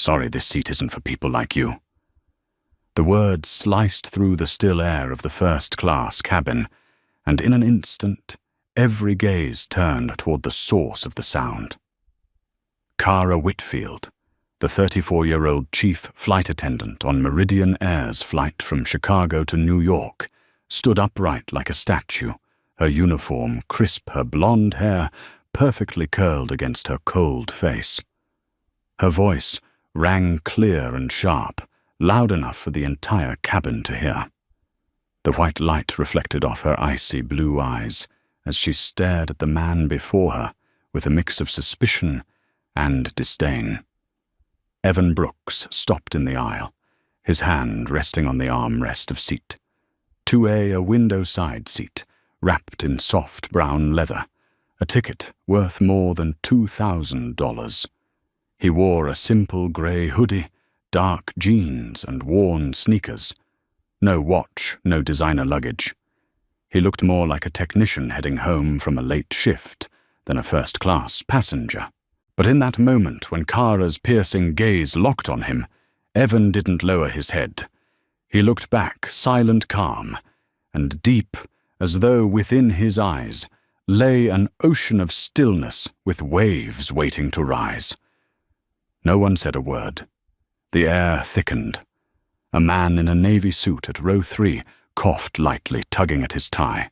Sorry, this seat isn't for people like you." The words sliced through the still air of the first-class cabin, and in an instant, every gaze turned toward the source of the sound. Cara Whitfield, the 34-year-old chief flight attendant on Meridian Air's flight from Chicago to New York, stood upright like a statue, her uniform crisp, her blonde hair perfectly curled against her cold face. Her voice rang clear and sharp, loud enough for the entire cabin to hear. The white light reflected off her icy blue eyes as she stared at the man before her with a mix of suspicion and disdain. Evan Brooks stopped in the aisle, his hand resting on the armrest of seat. 2A, a window side seat, wrapped in soft brown leather, a ticket worth more than $2,000. He wore a simple grey hoodie, dark jeans and worn sneakers. No watch, no designer luggage. He looked more like a technician heading home from a late shift than a first-class passenger. But in that moment when Cara's piercing gaze locked on him, Evan didn't lower his head. He looked back, silent, calm, and deep, as though within his eyes lay an ocean of stillness with waves waiting to rise. No one said a word. The air thickened. A man in a navy suit at row 3 coughed lightly, tugging at his tie.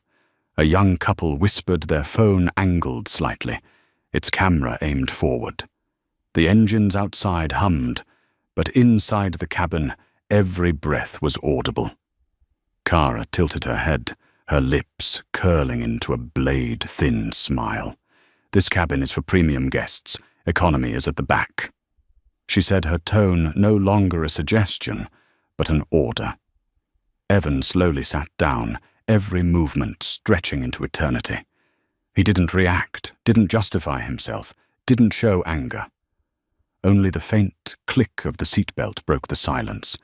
A young couple whispered, their phone angled slightly, its camera aimed forward. The engines outside hummed, but inside the cabin, every breath was audible. Cara tilted her head, her lips curling into a blade-thin smile. "This cabin is for premium guests. Economy is at the back." She said, her tone no longer a suggestion, but an order. Evan slowly sat down, every movement stretching into eternity. He didn't react, didn't justify himself, didn't show anger. Only the faint click of the seatbelt broke the silence.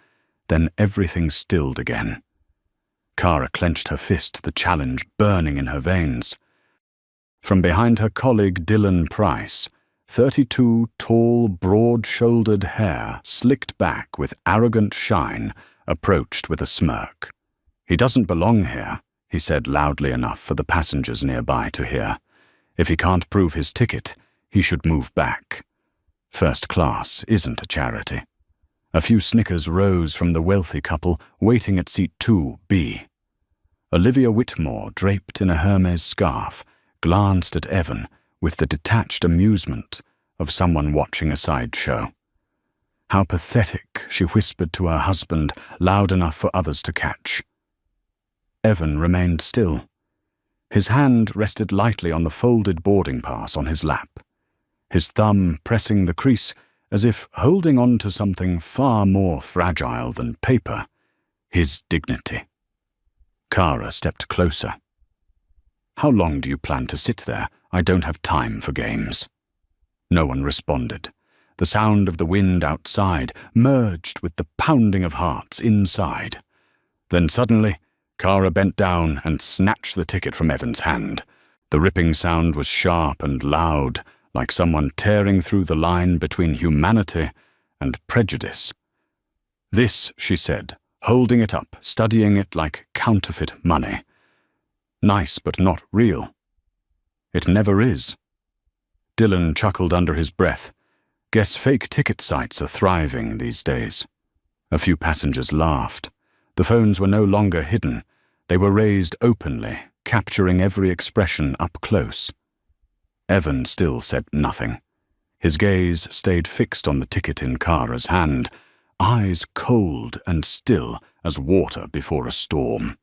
Then everything stilled again. Cara clenched her fist, the challenge burning in her veins. From behind her colleague Dylan Price, 32 tall, broad-shouldered hair, slicked back with arrogant shine, approached with a smirk. "He doesn't belong here," he said loudly enough for the passengers nearby to hear. "If he can't prove his ticket, he should move back. First class isn't a charity." A few snickers rose from the wealthy couple waiting at seat 2B. Olivia Whitmore, draped in a Hermes scarf, glanced at Evan with the detached amusement of someone watching a sideshow. "How pathetic," she whispered to her husband, loud enough for others to catch. Evan remained still. His hand rested lightly on the folded boarding pass on his lap, his thumb pressing the crease as if holding on to something far more fragile than paper, his dignity. Cara stepped closer. "How long do you plan to sit there? I don't have time for games." No one responded. The sound of the wind outside merged with the pounding of hearts inside. Then suddenly, Cara bent down and snatched the ticket from Evan's hand. The ripping sound was sharp and loud, like someone tearing through the line between humanity and prejudice. "This," she said, holding it up, studying it like counterfeit money. "Nice, but not real." "It never is." Dylan chuckled under his breath. "Guess fake ticket sites are thriving these days." A few passengers laughed. The phones were no longer hidden. They were raised openly, capturing every expression up close. Evan still said nothing. His gaze stayed fixed on the ticket in Cara's hand, eyes cold and still as water before a storm.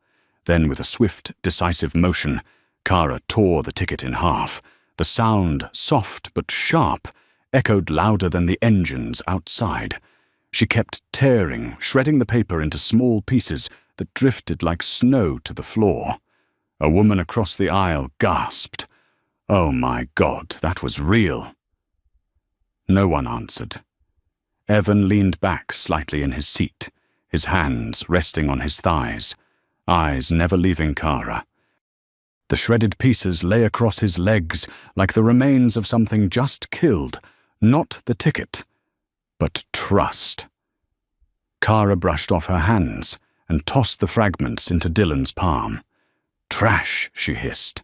Then, with a swift, decisive motion, Cara tore the ticket in half. The sound, soft but sharp, echoed louder than the engines outside. She kept tearing, shredding the paper into small pieces that drifted like snow to the floor. A woman across the aisle gasped. "Oh my God, that was real." No one answered. Evan leaned back slightly in his seat, his hands resting on his thighs, eyes never leaving Cara. The shredded pieces lay across his legs like the remains of something just killed, not the ticket, but trust. Kara brushed off her hands and tossed the fragments into Dylan's palm. "Trash," she hissed.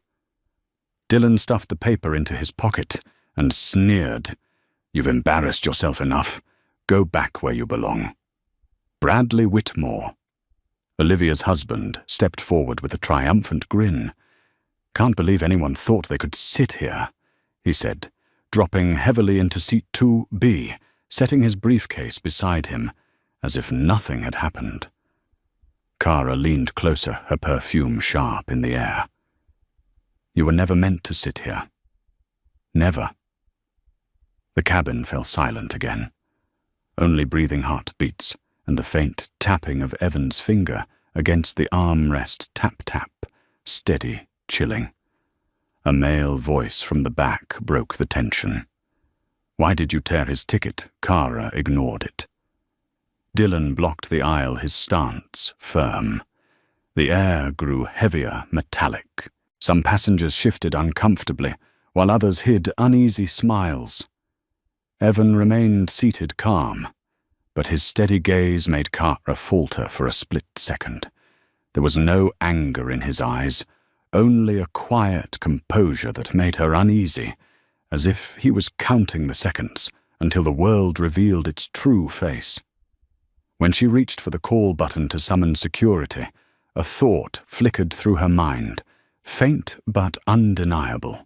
Dylan stuffed the paper into his pocket and sneered. "You've embarrassed yourself enough. Go back where you belong." Bradley Whitmore, Olivia's husband, stepped forward with a triumphant grin. "Can't believe anyone thought they could sit here," he said, dropping heavily into seat 2B, setting his briefcase beside him, as if nothing had happened. Kara leaned closer, her perfume sharp in the air. "You were never meant to sit here. Never." The cabin fell silent again. Only breathing heartbeats and the faint tapping of Evan's finger against the armrest tap-tap, steady, chilling. A male voice from the back broke the tension. "Why did you tear his ticket?" Kara ignored it. Dylan blocked the aisle, his stance firm. The air grew heavier, metallic. Some passengers shifted uncomfortably, while others hid uneasy smiles. Evan remained seated calm, but his steady gaze made Kara falter for a split second. There was no anger in his eyes, only a quiet composure that made her uneasy, as if he was counting the seconds until the world revealed its true face. When she reached for the call button to summon security, a thought flickered through her mind, faint but undeniable.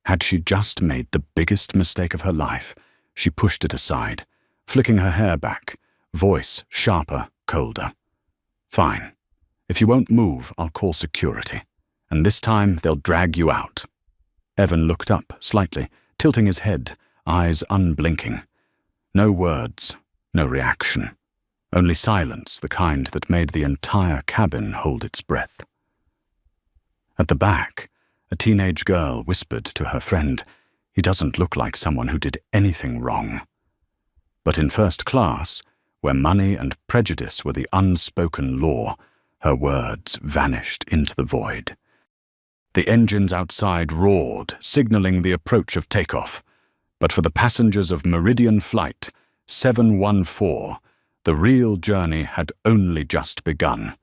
Had she just made the biggest mistake of her life? She pushed it aside, flicking her hair back, voice sharper, colder. "Fine. If you won't move, I'll call security. And this time they'll drag you out." Evan looked up slightly, tilting his head, eyes unblinking. No words, no reaction. Only silence, the kind that made the entire cabin hold its breath. At the back, a teenage girl whispered to her friend, "He doesn't look like someone who did anything wrong." But in first class, where money and prejudice were the unspoken law, her words vanished into the void. The engines outside roared, signaling the approach of takeoff. But for the passengers of Meridian Flight 714, the real journey had only just begun.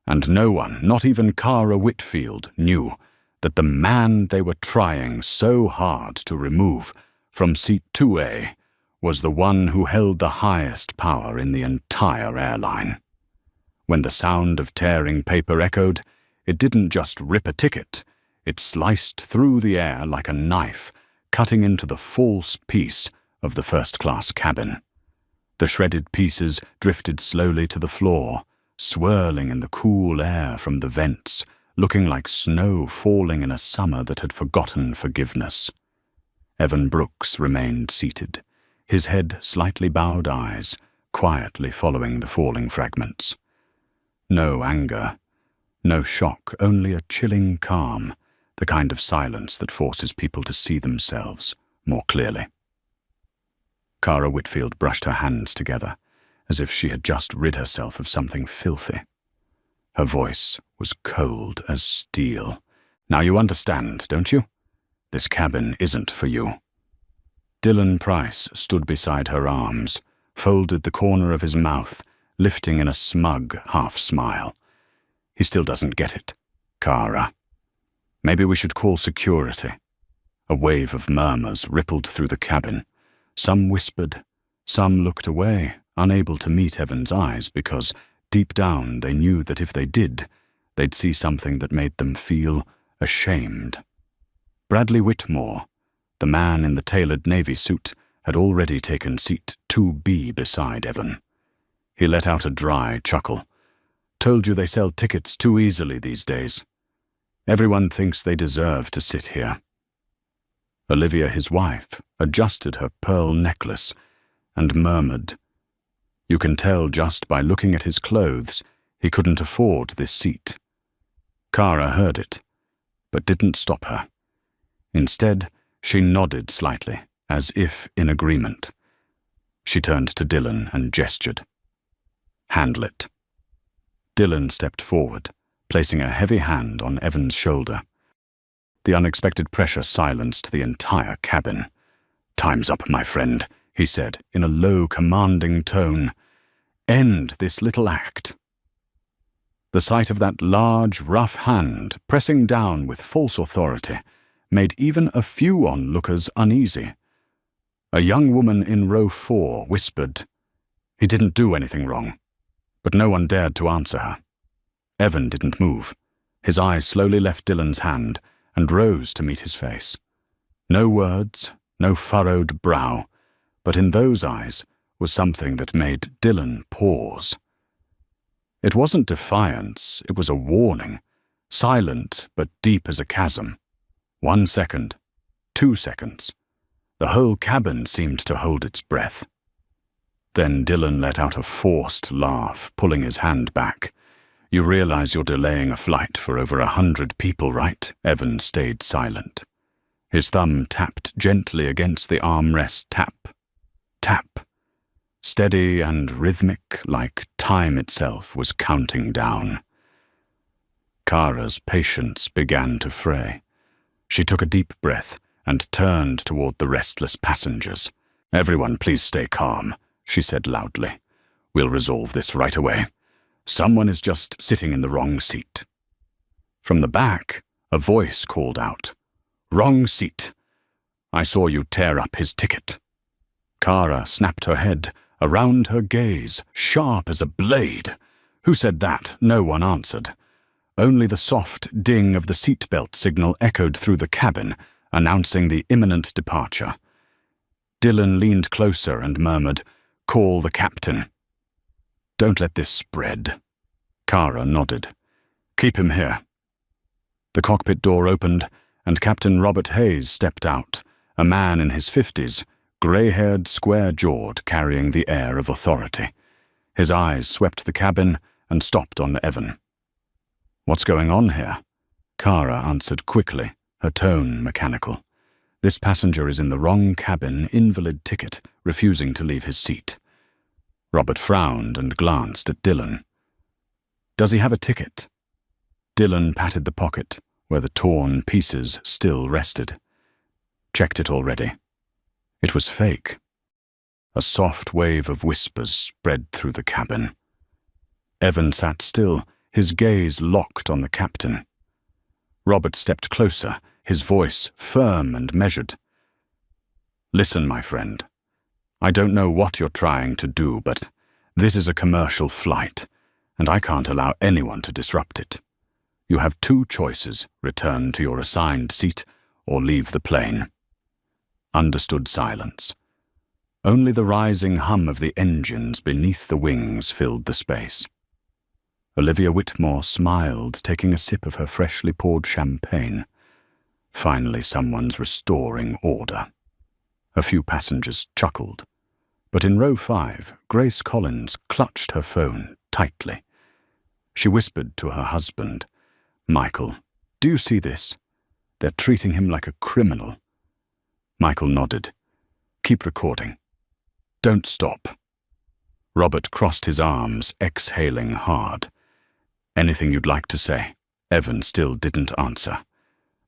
And no one, not even Kara Whitfield, knew that the man they were trying so hard to remove from seat 2A was the one who held the highest power in the entire airline. When the sound of tearing paper echoed, it didn't just rip a ticket, it sliced through the air like a knife, cutting into the false peace of the first-class cabin. The shredded pieces drifted slowly to the floor, swirling in the cool air from the vents, looking like snow falling in a summer that had forgotten forgiveness. Evan Brooks remained seated, his head slightly bowed, eyes quietly following the falling fragments. No anger, no shock, only a chilling calm, the kind of silence that forces people to see themselves more clearly. Kara Whitfield brushed her hands together, as if she had just rid herself of something filthy. Her voice was cold as steel. "Now you understand, don't you? This cabin isn't for you." Dylan Price stood beside her arms, folded the corner of his mouth, lifting in a smug half-smile. "He still doesn't get it, Kara. Maybe we should call security." A wave of murmurs rippled through the cabin. Some whispered, some looked away, unable to meet Evan's eyes because, deep down, they knew that if they did, they'd see something that made them feel ashamed. Bradley Whitmore, the man in the tailored navy suit, had already taken seat 2B beside Evan. He let out a dry chuckle. "Told you they sell tickets too easily these days. Everyone thinks they deserve to sit here." Olivia, his wife, adjusted her pearl necklace and murmured, "You can tell just by looking at his clothes he couldn't afford this seat." Kara heard it, but didn't stop her. Instead, she nodded slightly, as if in agreement. She turned to Dylan and gestured. "Handle it." Dylan stepped forward, placing a heavy hand on Evan's shoulder. The unexpected pressure silenced the entire cabin. "Time's up, my friend," he said in a low, commanding tone. "End this little act." The sight of that large, rough hand pressing down with false authority made even a few onlookers uneasy. A young woman in row 4 whispered, "He didn't do anything wrong," but no one dared to answer her. Evan didn't move. His eyes slowly left Dylan's hand and rose to meet his face. No words, no furrowed brow, but in those eyes was something that made Dylan pause. It wasn't defiance, it was a warning, silent but deep as a chasm. 1 second, 2 seconds. The whole cabin seemed to hold its breath. Then Dylan let out a forced laugh, pulling his hand back. "You realize you're delaying a flight for over 100 people, right?" Evan stayed silent. His thumb tapped gently against the armrest. Tap, tap. Steady and rhythmic, like time itself was counting down. Kara's patience began to fray. She took a deep breath and turned toward the restless passengers. "Everyone, please stay calm," she said loudly. "We'll resolve this right away. Someone is just sitting in the wrong seat." From the back, a voice called out, "Wrong seat. I saw you tear up his ticket." Kara snapped her head, around her gaze, sharp as a blade. "Who said that?" No one answered. Only the soft ding of the seatbelt signal echoed through the cabin, announcing the imminent departure. Dylan leaned closer and murmured, "Call the captain." "Don't let this spread." Kara nodded. "Keep him here." The cockpit door opened, and Captain Robert Hayes stepped out, a man in his 50s, grey-haired, square-jawed, carrying the air of authority. His eyes swept the cabin and stopped on Evan. "What's going on here?" Kara answered quickly, her tone mechanical. "This passenger is in the wrong cabin, invalid ticket, refusing to leave his seat." Robert frowned and glanced at Dylan. "Does he have a ticket?" Dylan patted the pocket, where the torn pieces still rested. "Checked it already." It was fake. A soft wave of whispers spread through the cabin. Evan sat still, his gaze locked on the captain. Robert stepped closer, his voice firm and measured. "Listen, my friend. I don't know what you're trying to do, but this is a commercial flight, and I can't allow anyone to disrupt it. You have 2 choices: return to your assigned seat or leave the plane." Understood silence. Only the rising hum of the engines beneath the wings filled the space. Olivia Whitmore smiled, taking a sip of her freshly poured champagne. Finally, someone's restoring order. A few passengers chuckled. But in row 5, Grace Collins clutched her phone tightly. She whispered to her husband, "Michael, do you see this? They're treating him like a criminal." Michael nodded. "Keep recording. Don't stop." Robert crossed his arms, exhaling hard. "Anything you'd like to say?" Evan still didn't answer.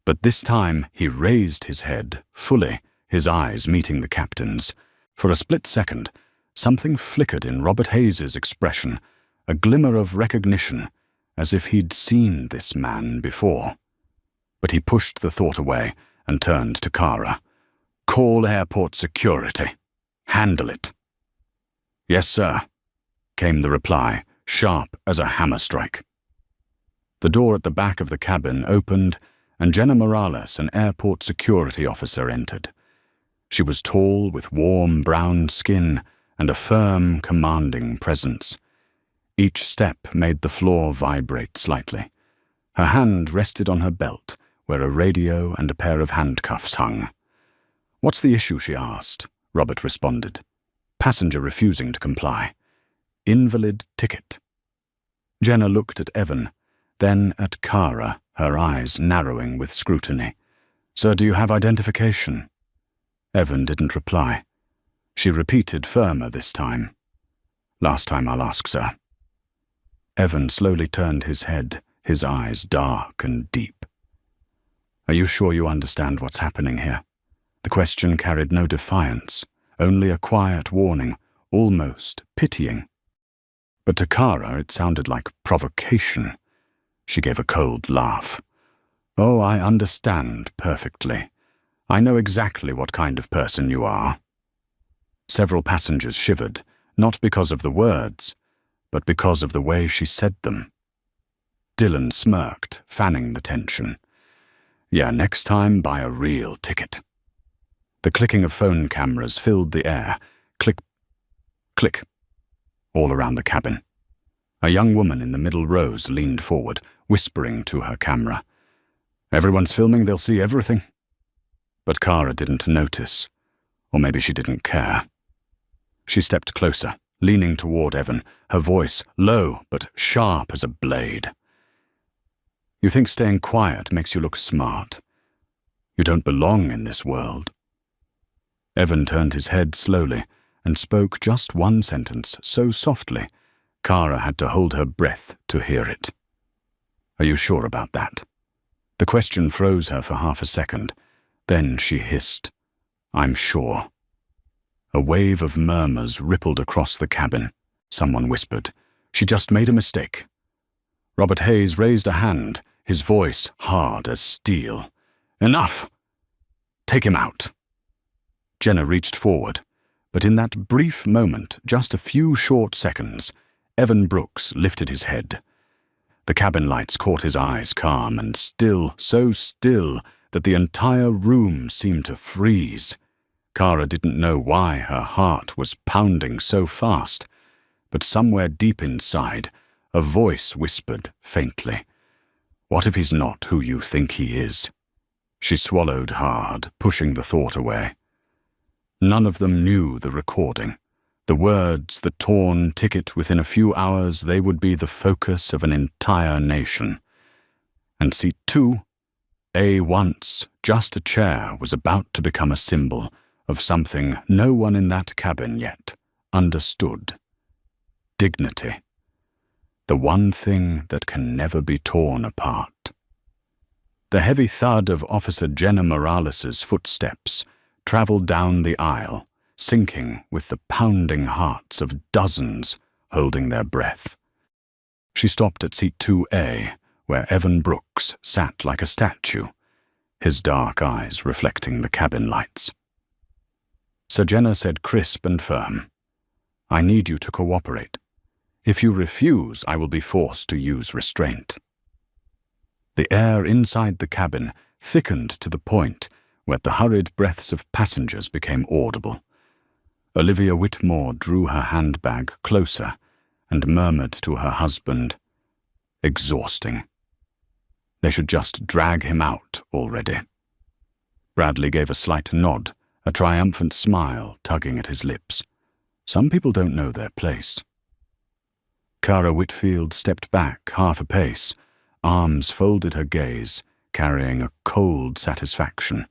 But this time he raised his head, fully, his eyes meeting the captain's. For a split second, something flickered in Robert Hayes's expression, a glimmer of recognition, as if he'd seen this man before. But he pushed the thought away and turned to Kara. "Call airport security. Handle it." "Yes, sir," came the reply, sharp as a hammer strike. The door at the back of the cabin opened, and Jenna Morales, an airport security officer, entered. She was tall, with warm brown skin and a firm, commanding presence. Each step made the floor vibrate slightly. Her hand rested on her belt, where a radio and a pair of handcuffs hung. "What's the issue?" she asked. Robert responded. "Passenger refusing to comply. Invalid ticket." Jenna looked at Evan, then at Kara, her eyes narrowing with scrutiny. "Sir, do you have identification?" Evan didn't reply. She repeated, firmer this time. "Last time I'll ask, sir." Evan slowly turned his head, his eyes dark and deep. "Are you sure you understand what's happening here?" The question carried no defiance, only a quiet warning, almost pitying. But to Kara it sounded like provocation. She gave a cold laugh. "Oh, I understand perfectly. I know exactly what kind of person you are." Several passengers shivered, not because of the words, but because of the way she said them. Dylan smirked, fanning the tension. "Yeah, next time buy a real ticket." The clicking of phone cameras filled the air. Click, click, all around the cabin. A young woman in the middle rows leaned forward, whispering to her camera. "Everyone's filming, they'll see everything." But Kara didn't notice, or maybe she didn't care. She stepped closer, leaning toward Evan, her voice low but sharp as a blade. "You think staying quiet makes you look smart. You don't belong in this world." Evan turned his head slowly and spoke just one sentence so softly, Kara had to hold her breath to hear it. "Are you sure about that?" The question froze her for half a second. Then she hissed, "I'm sure." A wave of murmurs rippled across the cabin. Someone whispered, "She just made a mistake." Robert Hayes raised a hand, his voice hard as steel. "Enough! Take him out." Jenna reached forward, but in that brief moment, just a few short seconds, Evan Brooks lifted his head. The cabin lights caught his eyes, calm and still, so still that the entire room seemed to freeze. Kara didn't know why her heart was pounding so fast, but somewhere deep inside, a voice whispered faintly, "What if he's not who you think he is?" She swallowed hard, pushing the thought away. None of them knew the recording. The words, the torn ticket, within a few hours they would be the focus of an entire nation. And seat 2, once just a chair, was about to become a symbol of something no one in that cabin yet understood. Dignity. The one thing that can never be torn apart. The heavy thud of Officer Jenna Morales's footsteps traveled down the aisle, syncing with the pounding hearts of dozens holding their breath. She stopped at seat 2A, where Evan Brooks sat like a statue, his dark eyes reflecting the cabin lights. Sir Jenna said crisp and firm, "I need you to cooperate. If you refuse, I will be forced to use restraint." The air inside the cabin thickened to the point where the hurried breaths of passengers became audible. Olivia Whitmore drew her handbag closer and murmured to her husband, "Exhausting. They should just drag him out already." Bradley gave a slight nod, a triumphant smile tugging at his lips. Some people don't know their place. Kara Whitfield stepped back half a pace, arms folded her gaze, carrying a cold satisfaction,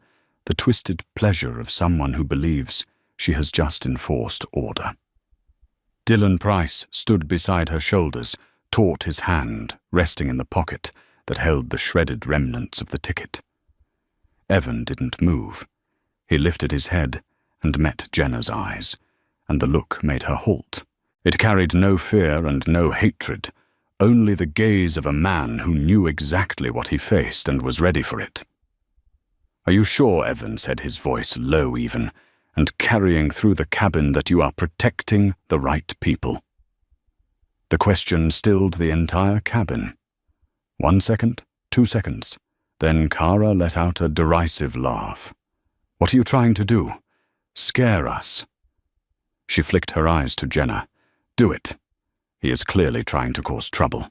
the twisted pleasure of someone who believes she has just enforced order. Dylan Price stood beside her shoulders, taut his hand resting in the pocket that held the shredded remnants of the ticket. Evan didn't move. He lifted his head and met Jenna's eyes, and the look made her halt. It carried no fear and no hatred, only the gaze of a man who knew exactly what he faced and was ready for it. "Are you sure," Evan said, his voice low even, "and carrying through the cabin that you are protecting the right people?" The question stilled the entire cabin. 1 second, 2 seconds, then Kara let out a derisive laugh. "What are you trying to do? Scare us?" She flicked her eyes to Jenna. "Do it. He is clearly trying to cause trouble."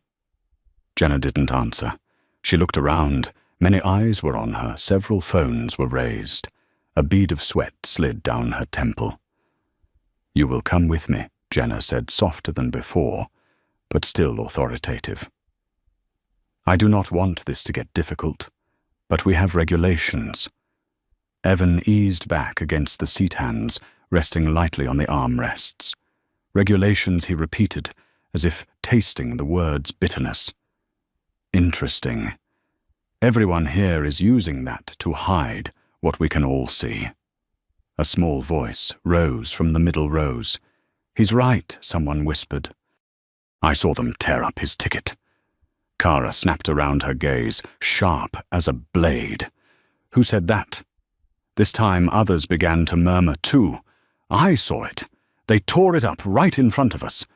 Jenna didn't answer. She looked around. Many eyes were on her, several phones were raised. A bead of sweat slid down her temple. "You will come with me," Jenna said, softer than before, but still authoritative. "I do not want this to get difficult, but we have regulations." Evan eased back against the seat hands, resting lightly on the armrests. Regulations, he repeated, as if tasting the word's bitterness. "Interesting. Everyone here is using that to hide what we can all see." A small voice rose from the middle rows. "He's right," someone whispered. "I saw them tear up his ticket." Kara snapped around her gaze, sharp as a blade. "Who said that?" This time others began to murmur too. "I saw it. They tore it up right in front of us.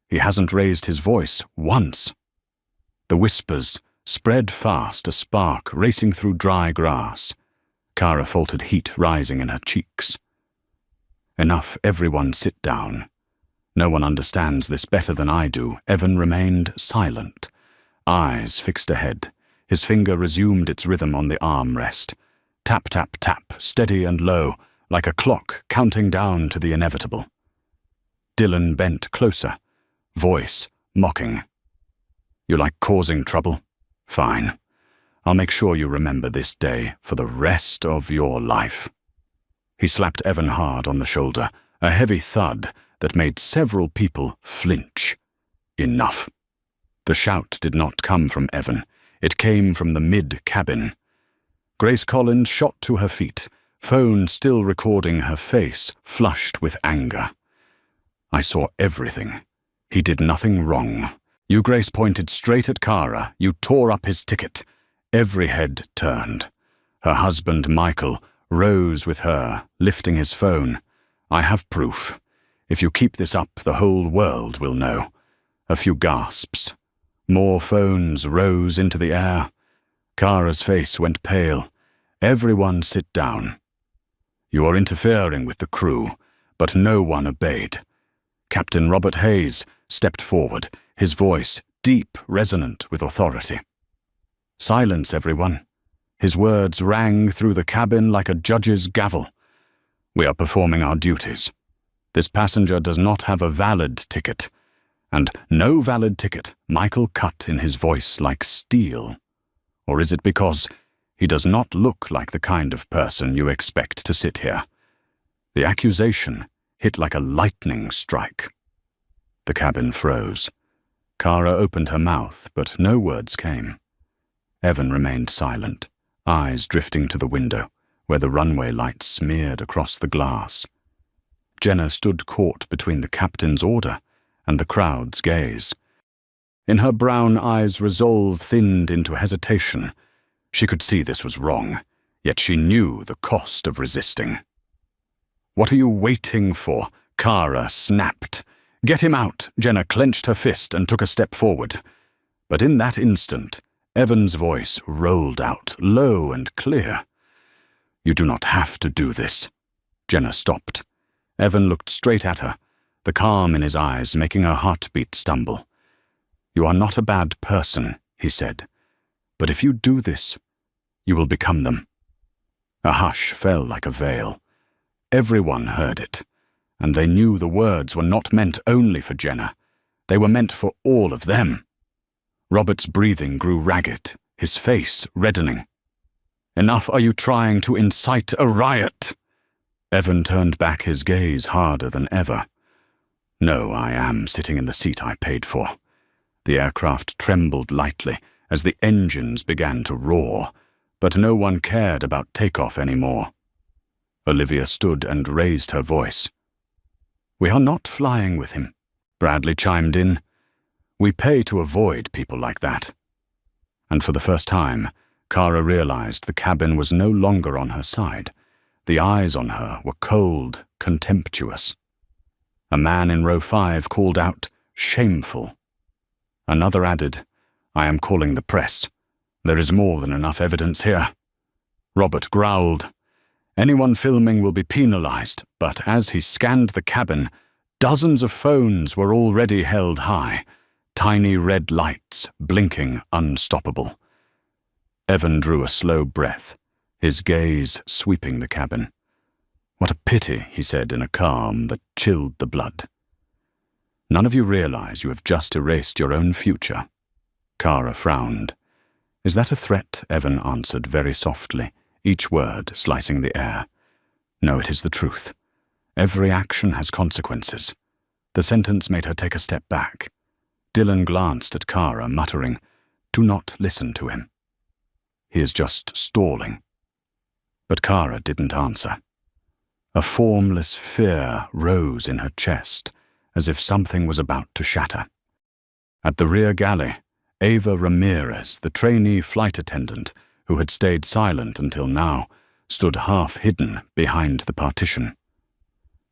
He hasn't raised his voice once." The whispers spread fast, a spark racing through dry grass. Kara faltered, heat rising in her cheeks. "Enough, everyone sit down. No one understands this better than I do." Evan remained silent, eyes fixed ahead. His finger resumed its rhythm on the armrest. Tap, tap, tap, steady and low, like a clock counting down to the inevitable. Dylan bent closer, voice mocking. "You like causing trouble? Fine. I'll make sure you remember this day for the rest of your life." He slapped Evan hard on the shoulder, a heavy thud that made several people flinch. Enough. The shout did not come from Evan. It came from the mid-cabin. Grace Collins shot to her feet, phone still recording her face, flushed with anger. "I saw everything. He did nothing wrong. You," Grace pointed straight at Kara. "You tore up his ticket." Every head turned. Her husband, Michael, rose with her, lifting his phone. "I have proof. If you keep this up, the whole world will know." A few gasps. More phones rose into the air. Kara's face went pale. "Everyone sit down. You are interfering with the crew," but no one obeyed. Captain Robert Hayes stepped forward, his voice deep, resonant with authority. "Silence, everyone." His words rang through the cabin like a judge's gavel. "We are performing our duties. This passenger does not have a valid ticket." And "no valid ticket," Michael cut in his voice like steel. Or is it because he does not look like the kind of person you expect to sit here? The accusation hit like a lightning strike. The cabin froze. Kara opened her mouth, but no words came. Evan remained silent, eyes drifting to the window, where the runway lights smeared across the glass. Jenna stood caught between the captain's order and the crowd's gaze. In her brown eyes resolve thinned into hesitation. She could see this was wrong, yet she knew the cost of resisting. "What are you waiting for?" Kara snapped. "Get him out!" Jenna clenched her fist and took a step forward. But in that instant, Evan's voice rolled out, low and clear. "You do not have to do this." Jenna stopped. Evan looked straight at her, the calm in his eyes making her heartbeat stumble. "You are not a bad person," he said. "But if you do this, you will become them." A hush fell like a veil. Everyone heard it, and they knew the words were not meant only for Jenna. They were meant for all of them. Robert's breathing grew ragged, his face reddening. "Enough, are you trying to incite a riot?" Evan turned back his gaze harder than ever. "No, I am sitting in the seat I paid for." The aircraft trembled lightly as the engines began to roar, but no one cared about takeoff anymore. Olivia stood and raised her voice. "We are not flying with him," Bradley chimed in. "We pay to avoid people like that." And for the first time, Kara realized the cabin was no longer on her side. The eyes on her were cold, contemptuous. A man in row 5 called out, "Shameful." Another added, "I am calling the press. There is more than enough evidence here." Robert growled, "Anyone filming will be penalized," but as he scanned the cabin, dozens of phones were already held high, tiny red lights blinking unstoppable. Evan drew a slow breath, his gaze sweeping the cabin. "What a pity," he said in a calm that chilled the blood. "None of you realize you have just erased your own future." Kara frowned. "Is that a threat?" Evan answered very softly, each word slicing the air. "No, it is the truth. Every action has consequences." The sentence made her take a step back. Dylan glanced at Kara, muttering, "Do not listen to him. He is just stalling." But Kara didn't answer. A formless fear rose in her chest, as if something was about to shatter. At the rear galley, Ava Ramirez, the trainee flight attendant, who had stayed silent until now, stood half-hidden behind the partition.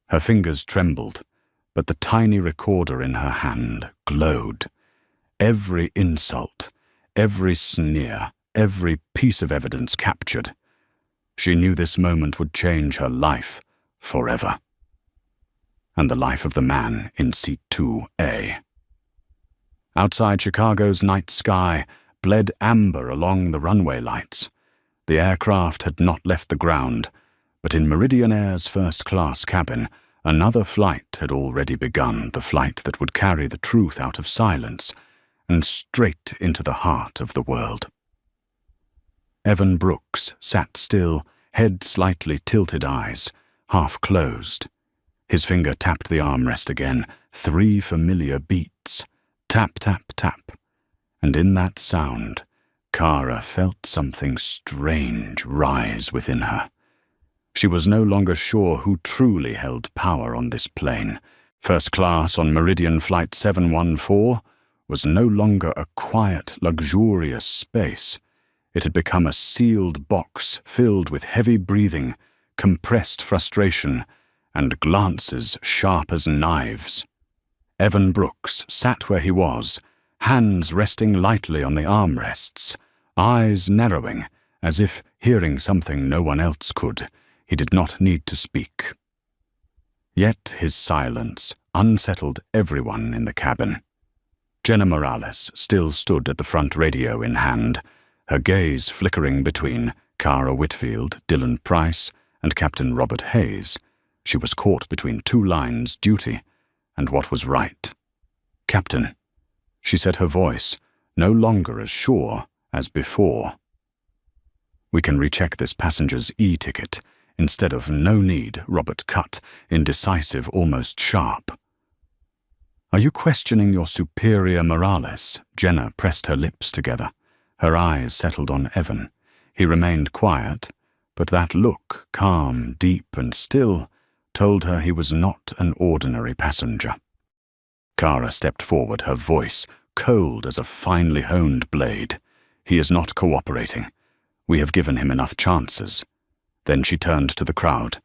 Her fingers trembled, but the tiny recorder in her hand glowed. Every insult, every sneer, every piece of evidence captured. She knew this moment would change her life forever. And the life of the man in seat 2A. Outside Chicago's night sky bled amber along the runway lights. The aircraft had not left the ground, but in Meridian Air's first-class cabin, another flight had already begun, the flight that would carry the truth out of silence and straight into the heart of the world. Evan Brooks sat still, head slightly tilted, eyes half closed. His finger tapped the armrest again, 3 familiar beats. Tap, tap, tap. And in that sound, Kara felt something strange rise within her. She was no longer sure who truly held power on this plane. First class on Meridian Flight 714 was no longer a quiet, luxurious space. It had become a sealed box filled with heavy breathing, compressed frustration, and glances sharp as knives. Evan Brooks sat where he was, hands resting lightly on the armrests, eyes narrowing, as if hearing something no one else could. He did not need to speak. Yet his silence unsettled everyone in the cabin. Jenna Morales still stood at the front radio in hand, her gaze flickering between Kara Whitfield, Dylan Price, and Captain Robert Hayes. She was caught between 2 lines, duty and what was right. "Captain," she said, her voice no longer as sure as before. "We can recheck this passenger's e-ticket instead of no need," Robert cut, indecisive, almost sharp. "Are you questioning your superior, Morales?" Jenna pressed her lips together. Her eyes settled on Evan. He remained quiet, but that look, calm, deep, and still, told her he was not an ordinary passenger. Kara stepped forward, her voice cold as a finely honed blade. "He is not cooperating. We have given him enough chances." Then she turned to the crowd.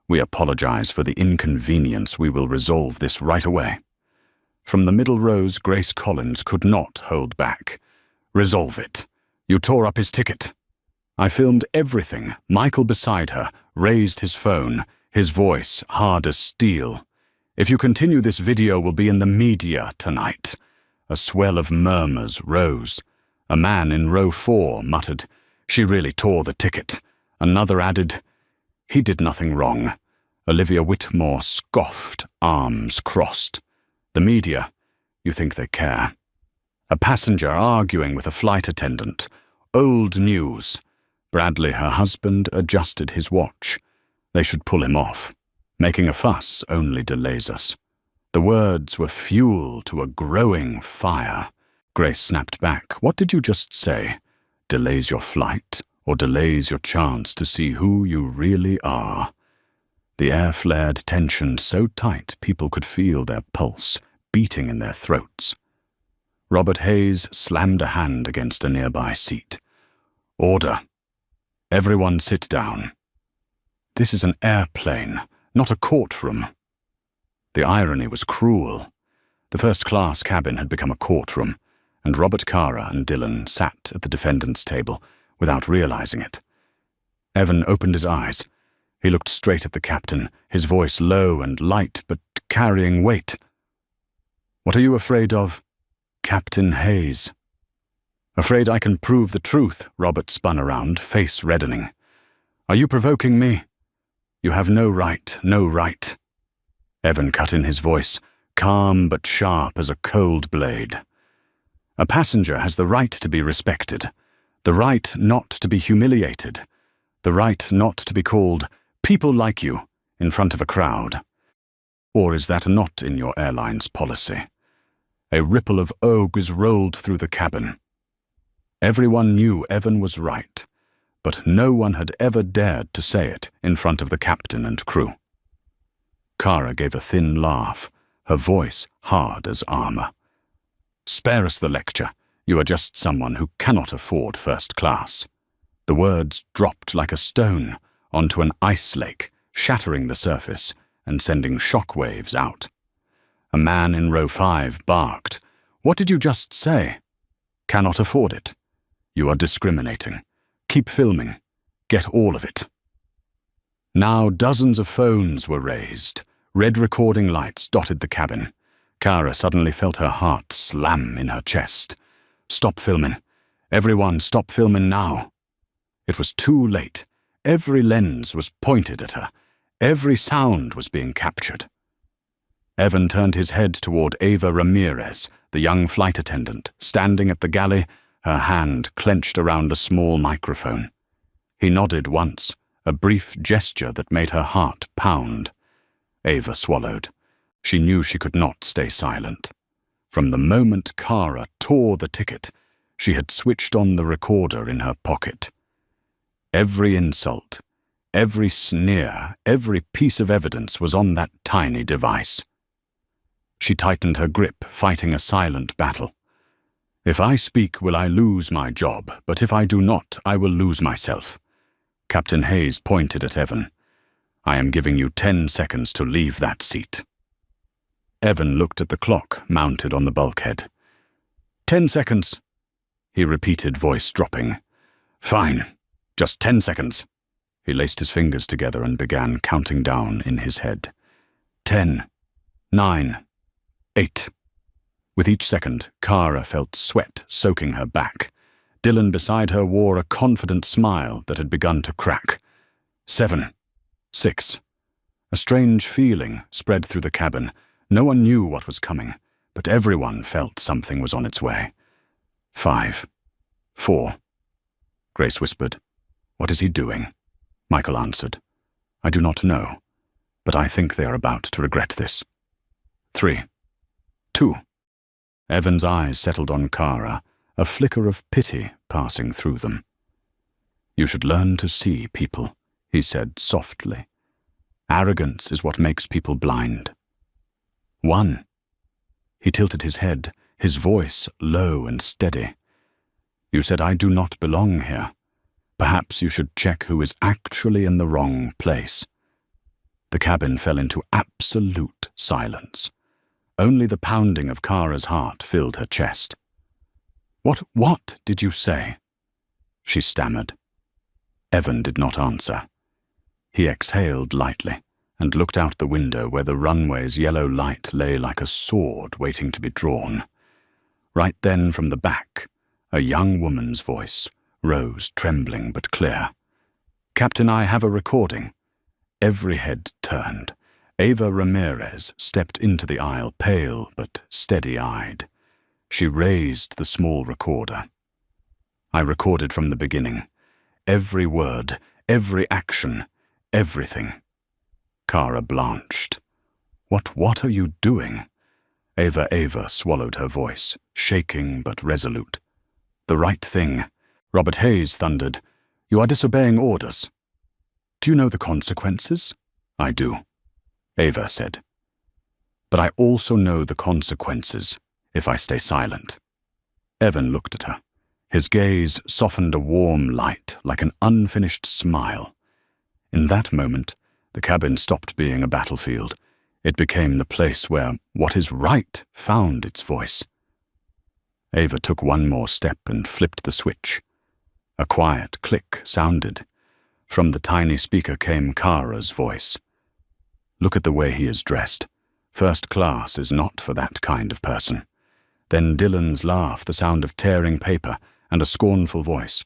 "We apologize for the inconvenience. We will resolve this right away." From the middle rows, Grace Collins could not hold back. "Resolve it. You tore up his ticket." "I filmed everything." Michael beside her raised his phone, his voice hard as steel. "If you continue, this video will be in the media tonight." A swell of murmurs rose. A man in row 4 muttered, "She really tore the ticket." Another added, "He did nothing wrong." Olivia Whitmore scoffed, arms crossed. "The media, you think they care?" A passenger arguing with a flight attendant. Old news. Bradley, her husband, adjusted his watch. They should pull him off. Making a fuss only delays us. The words were fuel to a growing fire. Grace snapped back. "What did you just say? Delays your flight, or delays your chance to see who you really are?" The air flared, tension so tight people could feel their pulse beating in their throats. Robert Hayes slammed a hand against a nearby seat. "Order. Everyone sit down. This is an airplane, not a courtroom." The irony was cruel. The first-class cabin had become a courtroom, and Robert, Kara, and Dylan sat at the defendant's table without realizing it. Evan opened his eyes. He looked straight at the captain, his voice low and light, but carrying weight. "What are you afraid of?" "Captain Hayes." "Afraid I can prove the truth?" Robert spun around, face reddening. "Are you provoking me?" "You have no right, no right." Evan cut in his voice, calm but sharp as a cold blade. "A passenger has the right to be respected, the right not to be humiliated, the right not to be called 'people like you' in front of a crowd. Or is that not in your airline's policy?" A ripple of oaths rolled through the cabin. Everyone knew Evan was right. but no one had ever dared to say it in front of the captain and crew. Kara gave a thin laugh, her voice hard as armor. "Spare us the lecture. You are just someone who cannot afford first class." The words dropped like a stone onto an ice lake, shattering the surface and sending shock waves out. A man in row 5 barked, "What did you just say?" "Cannot afford it. You are discriminating. Keep filming. Get all of it." Now dozens of phones were raised. Red recording lights dotted the cabin. Kara suddenly felt her heart slam in her chest. "Stop filming. Everyone, stop filming now." It was too late. Every lens was pointed at her. Every sound was being captured. Evan turned his head toward Ava Ramirez, the young flight attendant, standing at the galley, her hand clenched around a small microphone. He nodded once, a brief gesture that made her heart pound. Ava swallowed. She knew she could not stay silent. From the moment Kara tore the ticket, she had switched on the recorder in her pocket. Every insult, every sneer, every piece of evidence was on that tiny device. She tightened her grip, fighting a silent battle. "If I speak, will I lose my job, but if I do not, I will lose myself." Captain Hayes pointed at Evan. "I am giving you 10 seconds to leave that seat." Evan looked at the clock mounted on the bulkhead. 10 seconds, he repeated, voice dropping. "Fine, just 10 seconds. He laced his fingers together and began counting down in his head. 10, 9, 8. With each second, Kara felt sweat soaking her back. Dylan beside her wore a confident smile that had begun to crack. 7, 6. A strange feeling spread through the cabin. No one knew what was coming, but everyone felt something was on its way. 5, 4. Grace whispered. "What is he doing?" Michael answered. "I do not know, but I think they are about to regret this." 3, 2. Evan's eyes settled on Kara, a flicker of pity passing through them. "You should learn to see people," he said softly. "Arrogance is what makes people blind." 1. He tilted his head, his voice low and steady. "You said I do not belong here. Perhaps you should check who is actually in the wrong place." The cabin fell into absolute silence. Only the pounding of Kara's heart filled her chest. What did you say?" she stammered. Evan did not answer. He exhaled lightly and looked out the window where the runway's yellow light lay like a sword waiting to be drawn. Right then, from the back, a young woman's voice rose, trembling but clear. "Captain, I have a recording." Every head turned. Ava Ramirez stepped into the aisle, pale but steady-eyed. She raised the small recorder. "I recorded from the beginning. Every word, every action, everything." Kara blanched. What are you doing?" Ava swallowed her voice, shaking but resolute. "The right thing." Robert Hayes thundered. "You are disobeying orders." "Do you know the consequences?" "I do," Ava said. "But I also know the consequences if I stay silent." Evan looked at her. His gaze softened a warm light like an unfinished smile. In that moment, the cabin stopped being a battlefield. It became the place where what is right found its voice. Ava took one more step and flipped the switch. A quiet click sounded. From the tiny speaker came Kara's voice. "Look at the way he is dressed. First class is not for that kind of person." Then Dylan's laugh, the sound of tearing paper, and a scornful voice.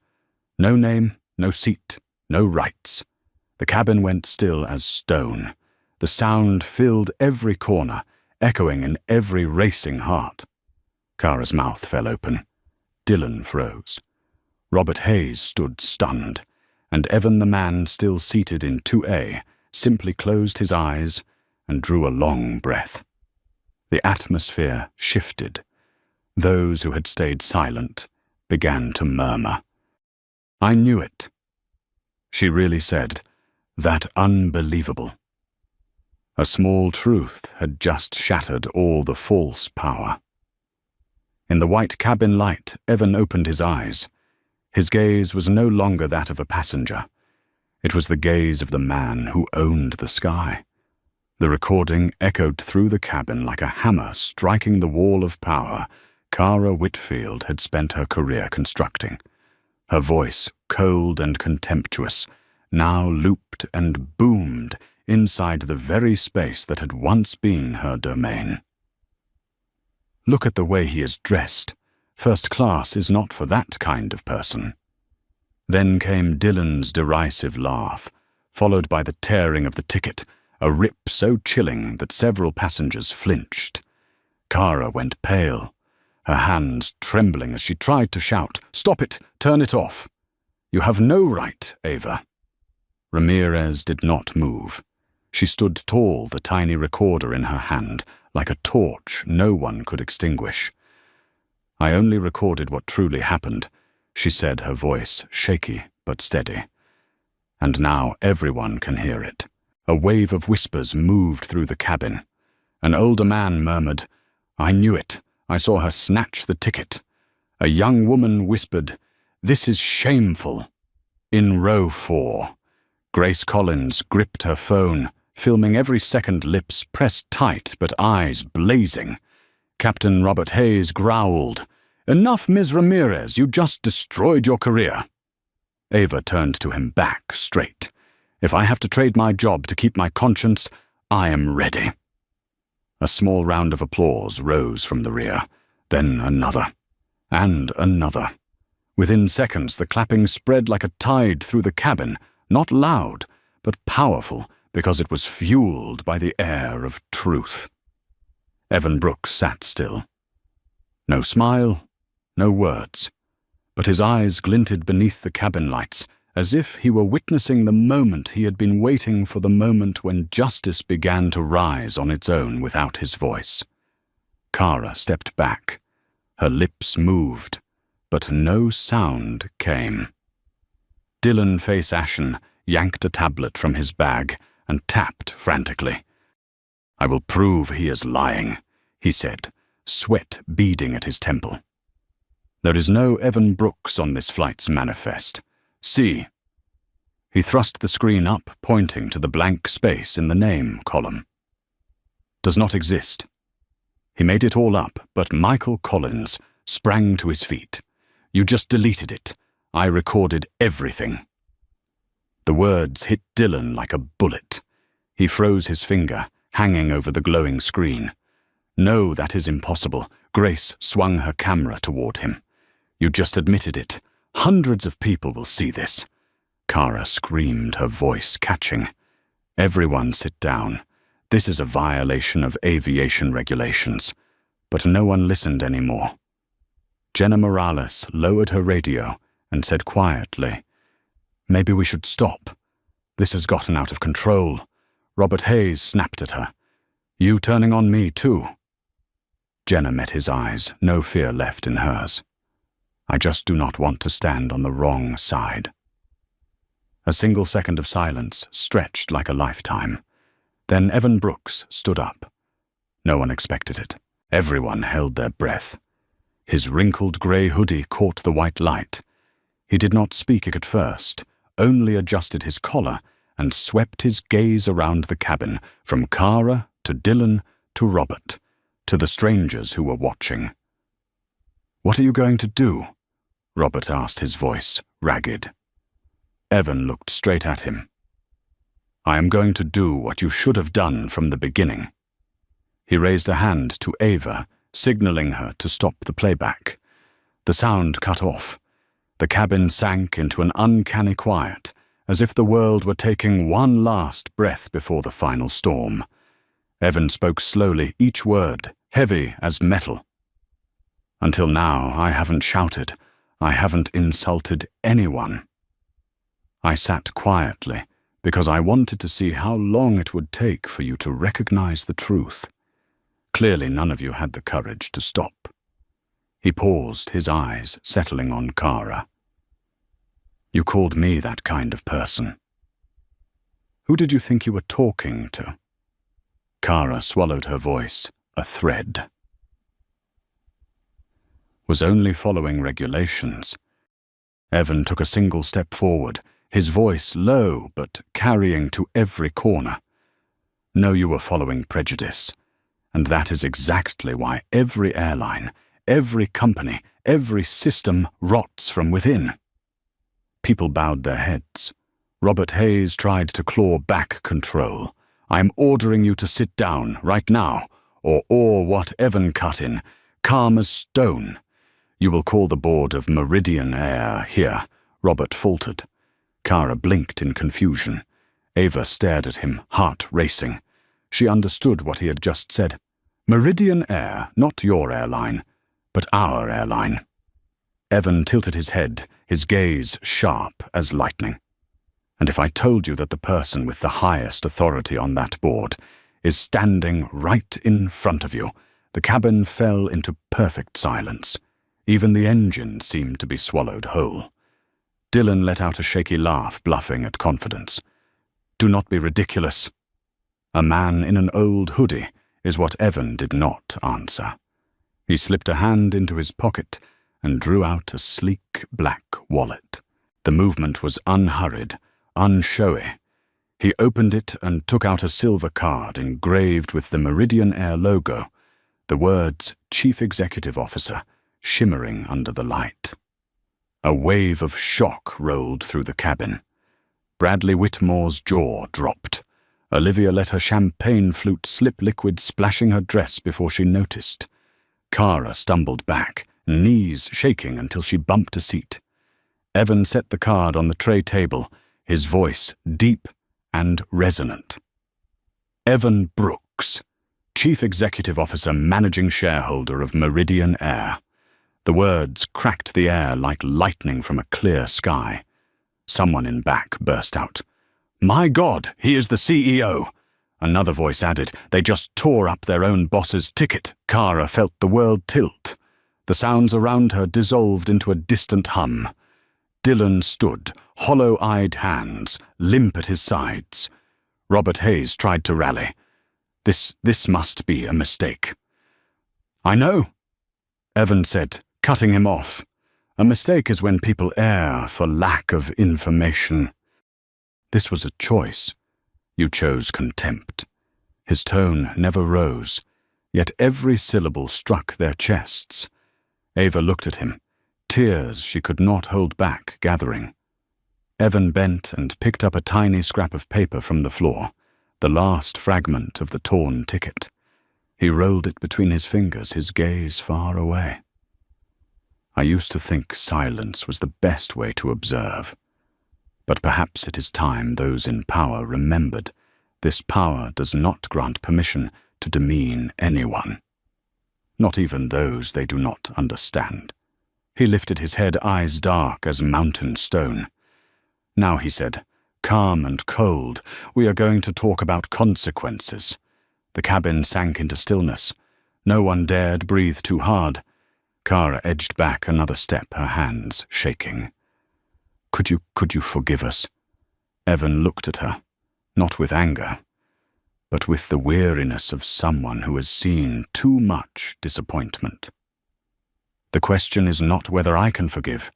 "No name, no seat, no rights." The cabin went still as stone. The sound filled every corner, echoing in every racing heart. Kara's mouth fell open. Dylan froze. Robert Hayes stood stunned, and Evan, the man still seated in 2A, simply closed his eyes and drew a long breath. The atmosphere shifted. Those who had stayed silent began to murmur. "I knew it," She really said, "That unbelievable." A small truth had just shattered all the false power. In the white cabin light, Evan opened his eyes. His gaze was no longer that of a passenger. It was the gaze of the man who owned the sky. The recording echoed through the cabin like a hammer striking the wall of power Kara Whitfield had spent her career constructing. Her voice, cold and contemptuous, now looped and boomed inside the very space that had once been her domain. "Look at the way he is dressed. First class is not for that kind of person." Then came Dylan's derisive laugh, followed by the tearing of the ticket, a rip so chilling that several passengers flinched. Kara went pale, her hands trembling as she tried to shout, "Stop it! Turn it off! You have no right, Ava." Ramirez did not move. She stood tall, the tiny recorder in her hand, like a torch no one could extinguish. "I only recorded what truly happened," she said, her voice shaky but steady. "And now everyone can hear it." A wave of whispers moved through the cabin. An older man murmured, "I knew it. I saw her snatch the ticket." A young woman whispered, "This is shameful." In row 4, Grace Collins gripped her phone, filming every second, lips pressed tight but eyes blazing. Captain Robert Hayes growled, "Enough, Ms. Ramirez, you just destroyed your career." Ava turned to him back straight. "If I have to trade my job to keep my conscience, I am ready." A small round of applause rose from the rear, then another, and another. Within seconds, the clapping spread like a tide through the cabin, not loud, but powerful, because it was fueled by the air of truth. Evan Brooks sat still. No smile, no words, but his eyes glinted beneath the cabin lights, as if he were witnessing the moment he had been waiting for, the moment when justice began to rise on its own without his voice. Kara stepped back. Her lips moved, but no sound came. Dylan, face ashen, yanked a tablet from his bag and tapped frantically. "I will prove he is lying," he said, sweat beading at his temple. "There is no Evan Brooks on this flight's manifest. See." He thrust the screen up, pointing to the blank space in the name column. "Does not exist." He made it all up, but Michael Collins sprang to his feet. "You just deleted it. I recorded everything." The words hit Dylan like a bullet. He froze his finger, hanging over the glowing screen. "No, that is impossible." Grace swung her camera toward him. "You just admitted it. Hundreds of people will see this." Kara screamed, her voice catching. "Everyone sit down. This is a violation of aviation regulations." But no one listened anymore. Jenna Morales lowered her radio and said quietly, "Maybe we should stop. This has gotten out of control." Robert Hayes snapped at her. "You turning on me too?" Jenna met his eyes, no fear left in hers. "I just do not want to stand on the wrong side." A single second of silence stretched like a lifetime. Then Evan Brooks stood up. No one expected it. Everyone held their breath. His wrinkled grey hoodie caught the white light. He did not speak at first, only adjusted his collar and swept his gaze around the cabin, from Kara to Dylan to Robert, to the strangers who were watching. "What are you going to do?" Robert asked, his voice ragged. Evan looked straight at him. "I am going to do what you should have done from the beginning." He raised a hand to Ava, signaling her to stop the playback. The sound cut off. The cabin sank into an uncanny quiet, as if the world were taking one last breath before the final storm. Evan spoke slowly, each word heavy as metal. "Until now, I haven't shouted. I haven't insulted anyone. I sat quietly because I wanted to see how long it would take for you to recognize the truth. Clearly, none of you had the courage to stop." He paused, his eyes settling on Kara. You called me that kind of person. Who did you think you were talking to? Kara swallowed her voice, a thread. Was only following regulations. Evan took a single step forward, his voice low but carrying to every corner. No, you were following prejudice, and that is exactly why every airline, every company, every system rots from within. People bowed their heads. Robert Hayes tried to claw back control. I am ordering you to sit down right now, or what Evan cut in, calm as stone. You will call the board of Meridian Air here, Robert faltered. Kara blinked in confusion. Ava stared at him, heart racing. She understood what he had just said. Meridian Air, not your airline, but our airline. Evan tilted his head, his gaze sharp as lightning. And if I told you that the person with the highest authority on that board is standing right in front of you, the cabin fell into perfect silence. Even the engine seemed to be swallowed whole. Dylan let out a shaky laugh, bluffing at confidence. Do not be ridiculous. A man in an old hoodie is what Evan did not answer. He slipped a hand into his pocket and drew out a sleek black wallet. The movement was unhurried, unshowy. He opened it and took out a silver card engraved with the Meridian Air logo, the words Chief Executive Officer shimmering under the light. A wave of shock rolled through the cabin. Bradley Whitmore's jaw dropped. Olivia let her champagne flute slip, liquid splashing her dress before she noticed. Kara stumbled back, knees shaking until she bumped a seat. Evan set the card on the tray table, his voice deep and resonant. Evan Brooks, Chief Executive Officer, Managing Shareholder of Meridian Air. The words cracked the air like lightning from a clear sky. Someone in back burst out. My God, he is the CEO! Another voice added, they just tore up their own boss's ticket. Kara felt the world tilt. The sounds around her dissolved into a distant hum. Dylan stood, hollow-eyed hands, limp at his sides. Robert Hayes tried to rally. This must be a mistake. I know, Evan said, cutting him off. A mistake is when people err for lack of information. This was a choice. You chose contempt. His tone never rose, yet every syllable struck their chests. Ava looked at him, tears she could not hold back gathering. Evan bent and picked up a tiny scrap of paper from the floor, the last fragment of the torn ticket. He rolled it between his fingers, his gaze far away. I used to think silence was the best way to observe. But perhaps it is time those in power remembered this power does not grant permission to demean anyone, not even those they do not understand. He lifted his head, eyes dark as mountain stone. Now, he said, calm and cold, we are going to talk about consequences. The cabin sank into stillness. No one dared breathe too hard. Kara edged back another step, her hands shaking. Could you forgive us? Evan looked at her, not with anger, but with the weariness of someone who has seen too much disappointment. The question is not whether I can forgive,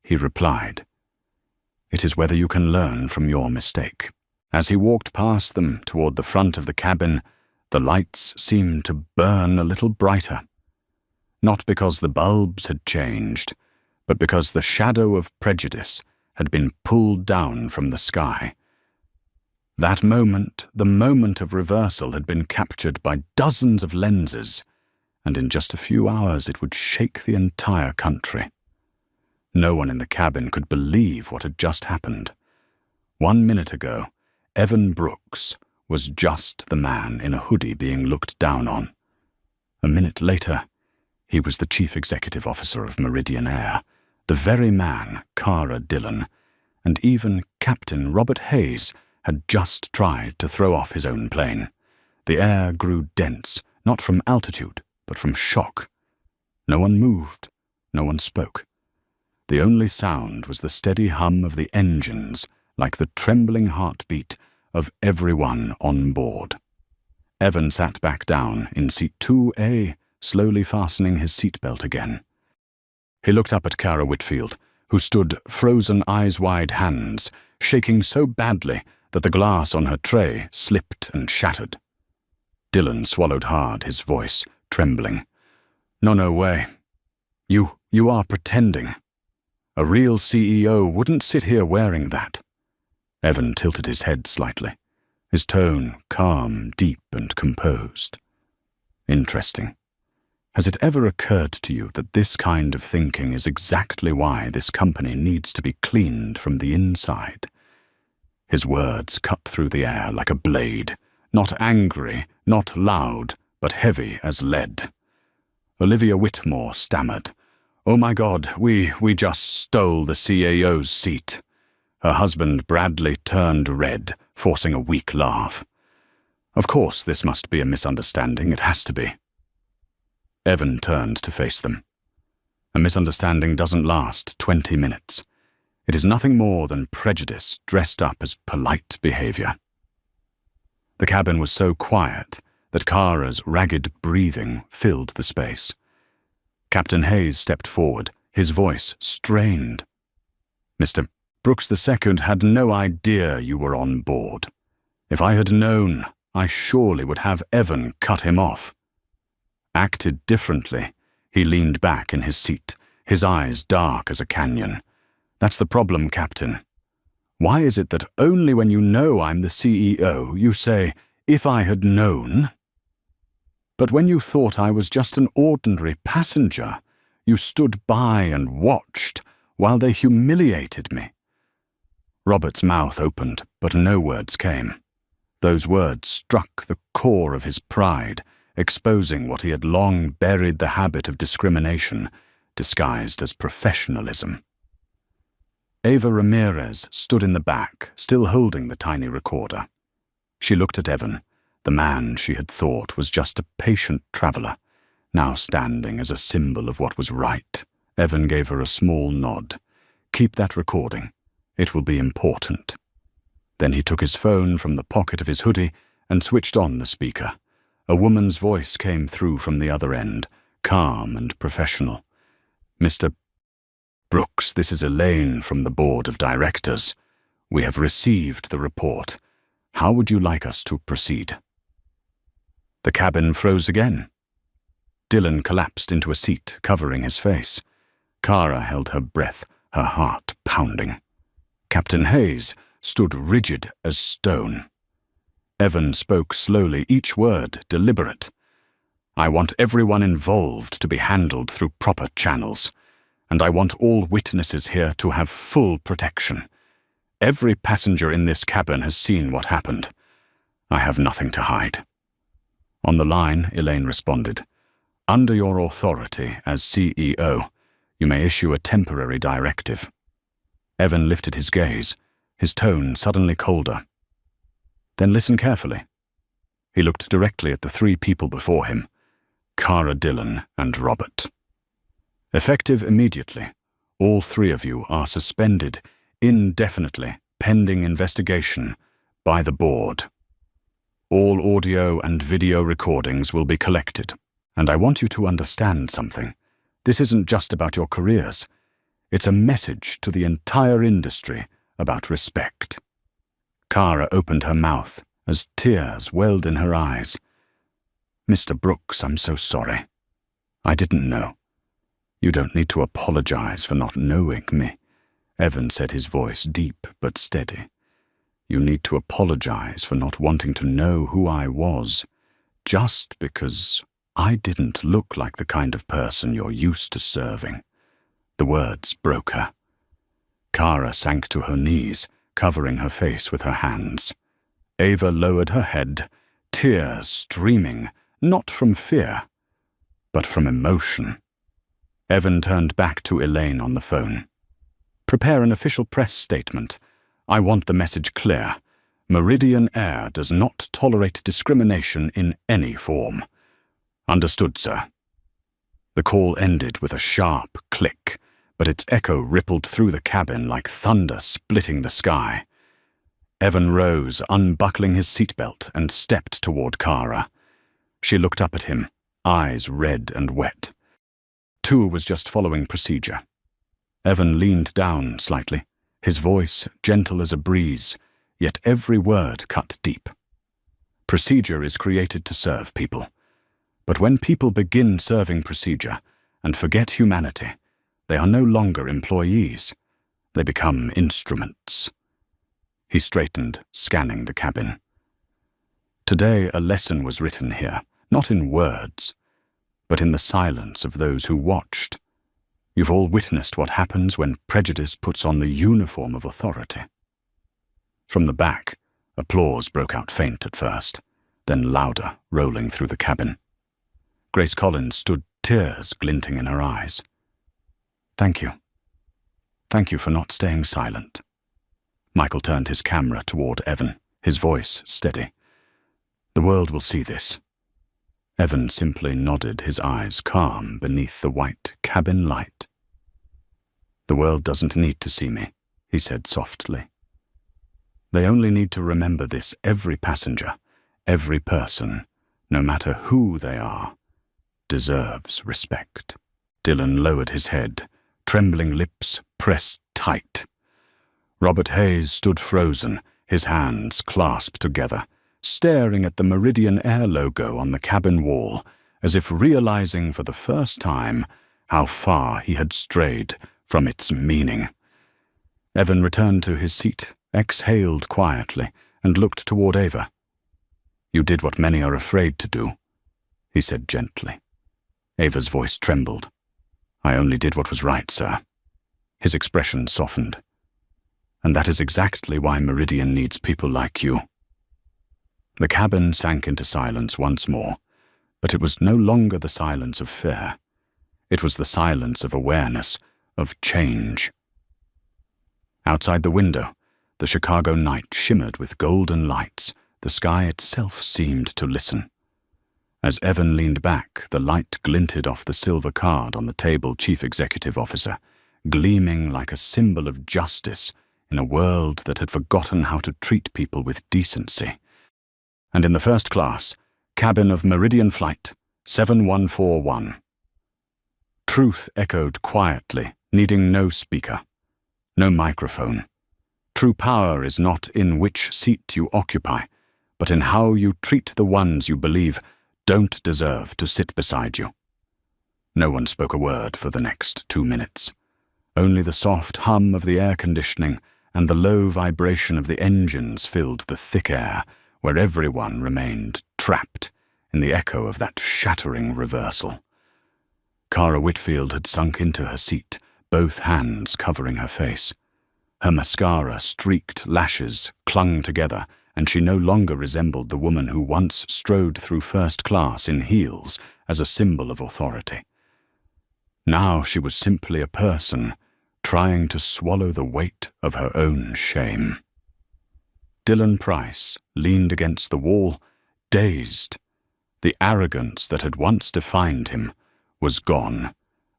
he replied. It is whether you can learn from your mistake. As he walked past them toward the front of the cabin, the lights seemed to burn a little brighter. Not because the bulbs had changed, but because the shadow of prejudice had been pulled down from the sky. That moment, the moment of reversal, had been captured by dozens of lenses, and in just a few hours it would shake the entire country. No one in the cabin could believe what had just happened. 1 minute ago, Evan Brooks was just the man in a hoodie being looked down on. A minute later, he was the Chief Executive Officer of Meridian Air, the very man, Kara Dillon, and even Captain Robert Hayes had just tried to throw off his own plane. The air grew dense, not from altitude, but from shock. No one moved, no one spoke. The only sound was the steady hum of the engines, like the trembling heartbeat of everyone on board. Evan sat back down in seat 2A, slowly fastening his seatbelt again. He looked up at Kara Whitfield, who stood frozen eyes-wide hands, shaking so badly that the glass on her tray slipped and shattered. Dylan swallowed hard, his voice trembling. No way. You are pretending. A real CEO wouldn't sit here wearing that. Evan tilted his head slightly, his tone calm, deep, and composed. Interesting. Has it ever occurred to you that this kind of thinking is exactly why this company needs to be cleaned from the inside? His words cut through the air like a blade, not angry, not loud, but heavy as lead. Olivia Whitmore stammered, "Oh my God, we just stole the CAO's seat." Her husband Bradley turned red, forcing a weak laugh. Of course this must be a misunderstanding, it has to be. Evan turned to face them. A misunderstanding doesn't last 20 minutes. It is nothing more than prejudice dressed up as polite behavior. The cabin was so quiet that Kara's ragged breathing filled the space. Captain Hayes stepped forward, his voice strained. "Mr. Brooks II had no idea you were on board. If I had known, I surely would have Evan cut him off." Acted differently, he leaned back in his seat, his eyes dark as a canyon. "That's the problem, Captain. Why is it that only when you know I'm the CEO, you say, 'If I had known'? But when you thought I was just an ordinary passenger, you stood by and watched while they humiliated me." Robert's mouth opened, but no words came. Those words struck the core of his pride, exposing what he had long buried, the habit of discrimination, disguised as professionalism. Ava Ramirez stood in the back, still holding the tiny recorder. She looked at Evan, the man she had thought was just a patient traveler, now standing as a symbol of what was right. Evan gave her a small nod. "Keep that recording. It will be important." Then he took his phone from the pocket of his hoodie and switched on the speaker. A woman's voice came through from the other end, calm and professional. "Mr. Brooks, this is Elaine from the Board of Directors. We have received the report. How would you like us to proceed?" The cabin froze again. Dylan collapsed into a seat, covering his face. Kara held her breath, her heart pounding. Captain Hayes stood rigid as stone. Evan spoke slowly, each word deliberate. "I want everyone involved to be handled through proper channels, and I want all witnesses here to have full protection. Every passenger in this cabin has seen what happened. I have nothing to hide." On the line, Elaine responded, "Under your authority as CEO, you may issue a temporary directive." Evan lifted his gaze, his tone suddenly colder. "Then listen carefully." He looked directly at the three people before him, Kara, Dylan, and Robert. "Effective immediately, all three of you are suspended indefinitely, pending investigation by the board. All audio and video recordings will be collected, and I want you to understand something. This isn't just about your careers. It's a message to the entire industry about respect." Kara opened her mouth as tears welled in her eyes. "Mr. Brooks, I'm so sorry. I didn't know." "You don't need to apologize for not knowing me," Evan said, his voice deep but steady. "You need to apologize for not wanting to know who I was, just because I didn't look like the kind of person you're used to serving." The words broke her. Kara sank to her knees, covering her face with her hands. Ava lowered her head, tears streaming, not from fear, but from emotion. Evan turned back to Elaine on the phone. "Prepare an official press statement. I want the message clear. Meridian Air does not tolerate discrimination in any form." "Understood, sir." The call ended with a sharp click. but its echo rippled through the cabin like thunder splitting the sky. Evan rose, unbuckling his seatbelt, and stepped toward Kara. She looked up at him, eyes red and wet. Tour was just following procedure. Evan leaned down slightly, his voice gentle as a breeze, yet every word cut deep. Procedure is created to serve people. But when people begin serving procedure and forget humanity, they are no longer employees. They become instruments. He straightened, scanning the cabin. Today a lesson was written here, not in words, but in the silence of those who watched. You've all witnessed what happens when prejudice puts on the uniform of authority. From the back, applause broke out faint at first, then louder, rolling through the cabin. Grace Collins stood, tears glinting in her eyes. Thank you. Thank you for not staying silent. Michael turned his camera toward Evan, his voice steady. The world will see this. Evan simply nodded, his eyes calm beneath the white cabin light. The world doesn't need to see me, he said softly. They only need to remember this: every passenger, every person, no matter who they are, deserves respect. Dylan lowered his head, trembling lips pressed tight. Robert Hayes stood frozen, his hands clasped together, staring at the Meridian Air logo on the cabin wall, as if realizing for the first time how far he had strayed from its meaning. Evan returned to his seat, exhaled quietly, and looked toward Ava. You did what many are afraid to do, he said gently. Ava's voice trembled. I only did what was right, sir. His expression softened. And that is exactly why Meridian needs people like you. The cabin sank into silence once more, but it was no longer the silence of fear. It was the silence of awareness, of change. Outside the window, the Chicago night shimmered with golden lights. The sky itself seemed to listen. As Evan leaned back, the light glinted off the silver card on the table chief executive officer, gleaming like a symbol of justice in a world that had forgotten how to treat people with decency. And in the first class, cabin of Meridian Flight 7141. Truth echoed quietly, needing no speaker, no microphone. True power is not in which seat you occupy, but in how you treat the ones you believe don't deserve to sit beside you. No one spoke a word for the next 2 minutes. Only the soft hum of the air conditioning and the low vibration of the engines filled the thick air, where everyone remained trapped in the echo of that shattering reversal. Kara Whitfield had sunk into her seat, both hands covering her face. Her mascara-streaked lashes clung together, and she no longer resembled the woman who once strode through first class in heels as a symbol of authority. Now she was simply a person trying to swallow the weight of her own shame. Dylan Price leaned against the wall, dazed. The arrogance that had once defined him was gone,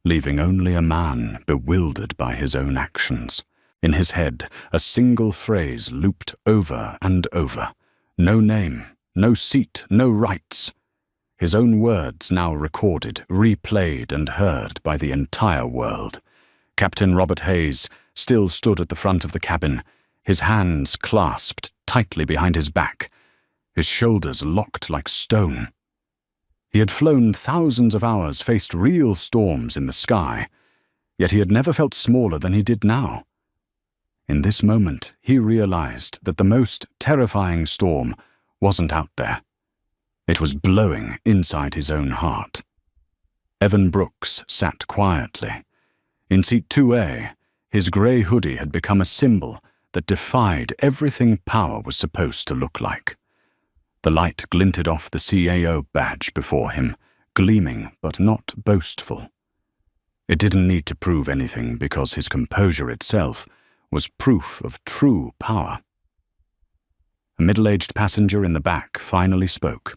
leaving only a man bewildered by his own actions. In his head, a single phrase looped over and over. No name, no seat, no rights. His own words now recorded, replayed, and heard by the entire world. Captain Robert Hayes still stood at the front of the cabin, his hands clasped tightly behind his back, his shoulders locked like stone. He had flown thousands of hours, faced real storms in the sky, yet he had never felt smaller than he did now. In this moment, he realized that the most terrifying storm wasn't out there. It was blowing inside his own heart. Evan Brooks sat quietly. In seat 2A, his grey hoodie had become a symbol that defied everything power was supposed to look like. The light glinted off the CAO badge before him, gleaming but not boastful. It didn't need to prove anything because his composure itself was proof of true power. A middle-aged passenger in the back finally spoke.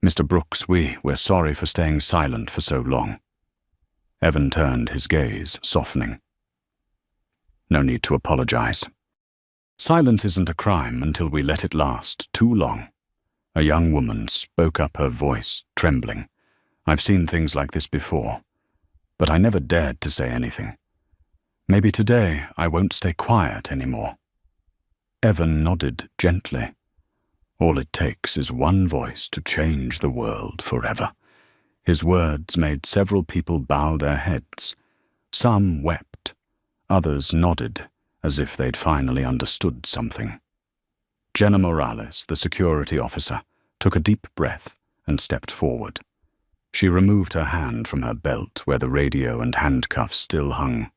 Mr. Brooks, we're sorry for staying silent for so long. Evan turned, his gaze softening. No need to apologize. Silence isn't a crime until we let it last too long. A young woman spoke up, her voice trembling. I've seen things like this before, but I never dared to say anything. Maybe today I won't stay quiet anymore. Evan nodded gently. All it takes is one voice to change the world forever. His words made several people bow their heads. Some wept, others nodded as if they'd finally understood something. Jenna Morales, the security officer, took a deep breath and stepped forward. She removed her hand from her belt where the radio and handcuffs still hung.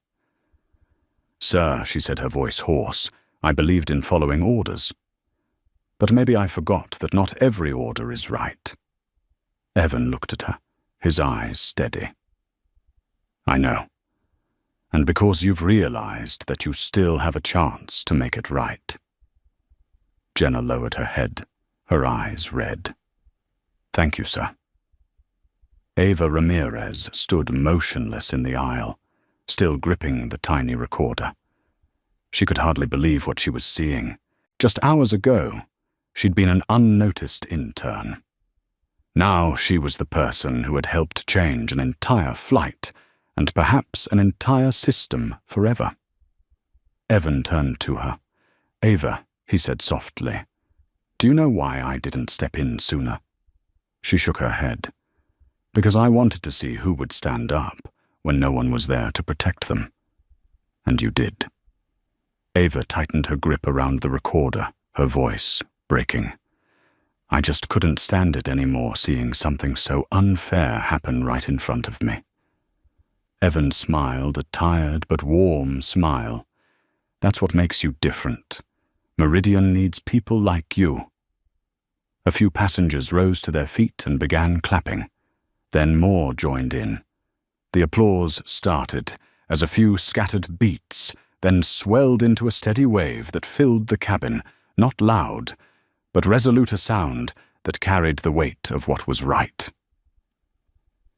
"Sir," she said, her voice hoarse, "I believed in following orders. But maybe I forgot that not every order is right." Evan looked at her, his eyes steady. "I know. And because you've realized that you still have a chance to make it right." Jenna lowered her head, her eyes red. "Thank you, sir." Ava Ramirez stood motionless in the aisle, still gripping the tiny recorder. She could hardly believe what she was seeing. Just hours ago, she'd been an unnoticed intern. Now she was the person who had helped change an entire flight and perhaps an entire system forever. Evan turned to her. "Ava," he said softly, "do you know why I didn't step in sooner?" She shook her head. "Because I wanted to see who would stand up when no one was there to protect them. And you did." Ava tightened her grip around the recorder, her voice breaking. "I just couldn't stand it anymore, seeing something so unfair happen right in front of me." Evan smiled, a tired but warm smile. "That's what makes you different. Meridian needs people like you." A few passengers rose to their feet and began clapping. Then more joined in. The applause started as a few scattered beats, then swelled into a steady wave that filled the cabin, not loud, but resolute a sound that carried the weight of what was right.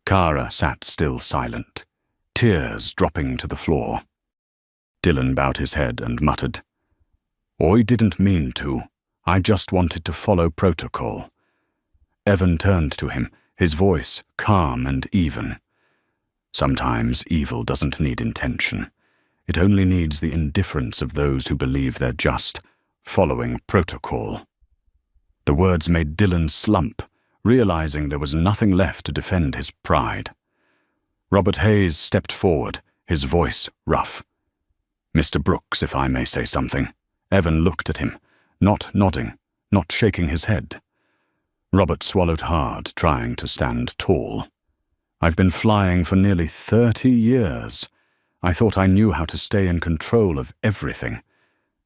Kara sat still silent, tears dropping to the floor. Dylan bowed his head and muttered, "I didn't mean to. I just wanted to follow protocol." Evan turned to him, his voice calm and even. "Sometimes evil doesn't need intention. It only needs the indifference of those who believe they're just following protocol." The words made Dylan slump, realizing there was nothing left to defend his pride. Robert Hayes stepped forward, his voice rough. "Mr. Brooks, if I may say something." Evan looked at him, not nodding, not shaking his head. Robert swallowed hard, trying to stand tall. "I've been flying for nearly 30 years. I thought I knew how to stay in control of everything.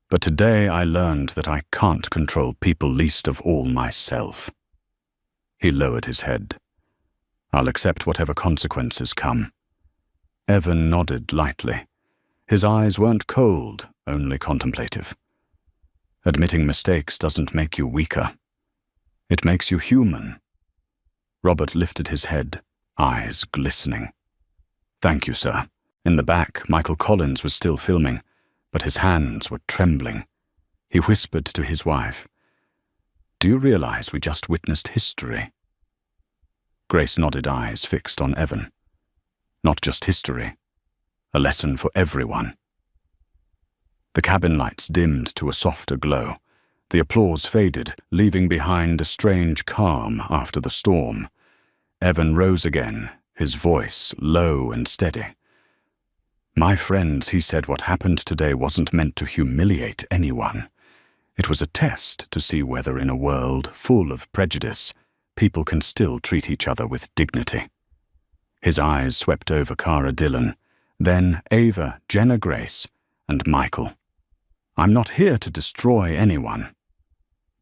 But today I learned that I can't control people, least of all myself." He lowered his head. "I'll accept whatever consequences come." Evan nodded lightly. His eyes weren't cold, only contemplative. "Admitting mistakes doesn't make you weaker. It makes you human." Robert lifted his head, eyes glistening. "Thank you, sir." In the back, Michael Collins was still filming, but his hands were trembling. He whispered to his wife, "Do you realize we just witnessed history?" Grace nodded, eyes fixed on Evan. "Not just history. A lesson for everyone." The cabin lights dimmed to a softer glow. The applause faded, leaving behind a strange calm after the storm. Evan rose again, his voice low and steady. "My friends," he said, "what happened today wasn't meant to humiliate anyone. It was a test to see whether in a world full of prejudice, people can still treat each other with dignity." His eyes swept over Kara Dylan, then Ava, Jenna Grace, and Michael. "I'm not here to destroy anyone,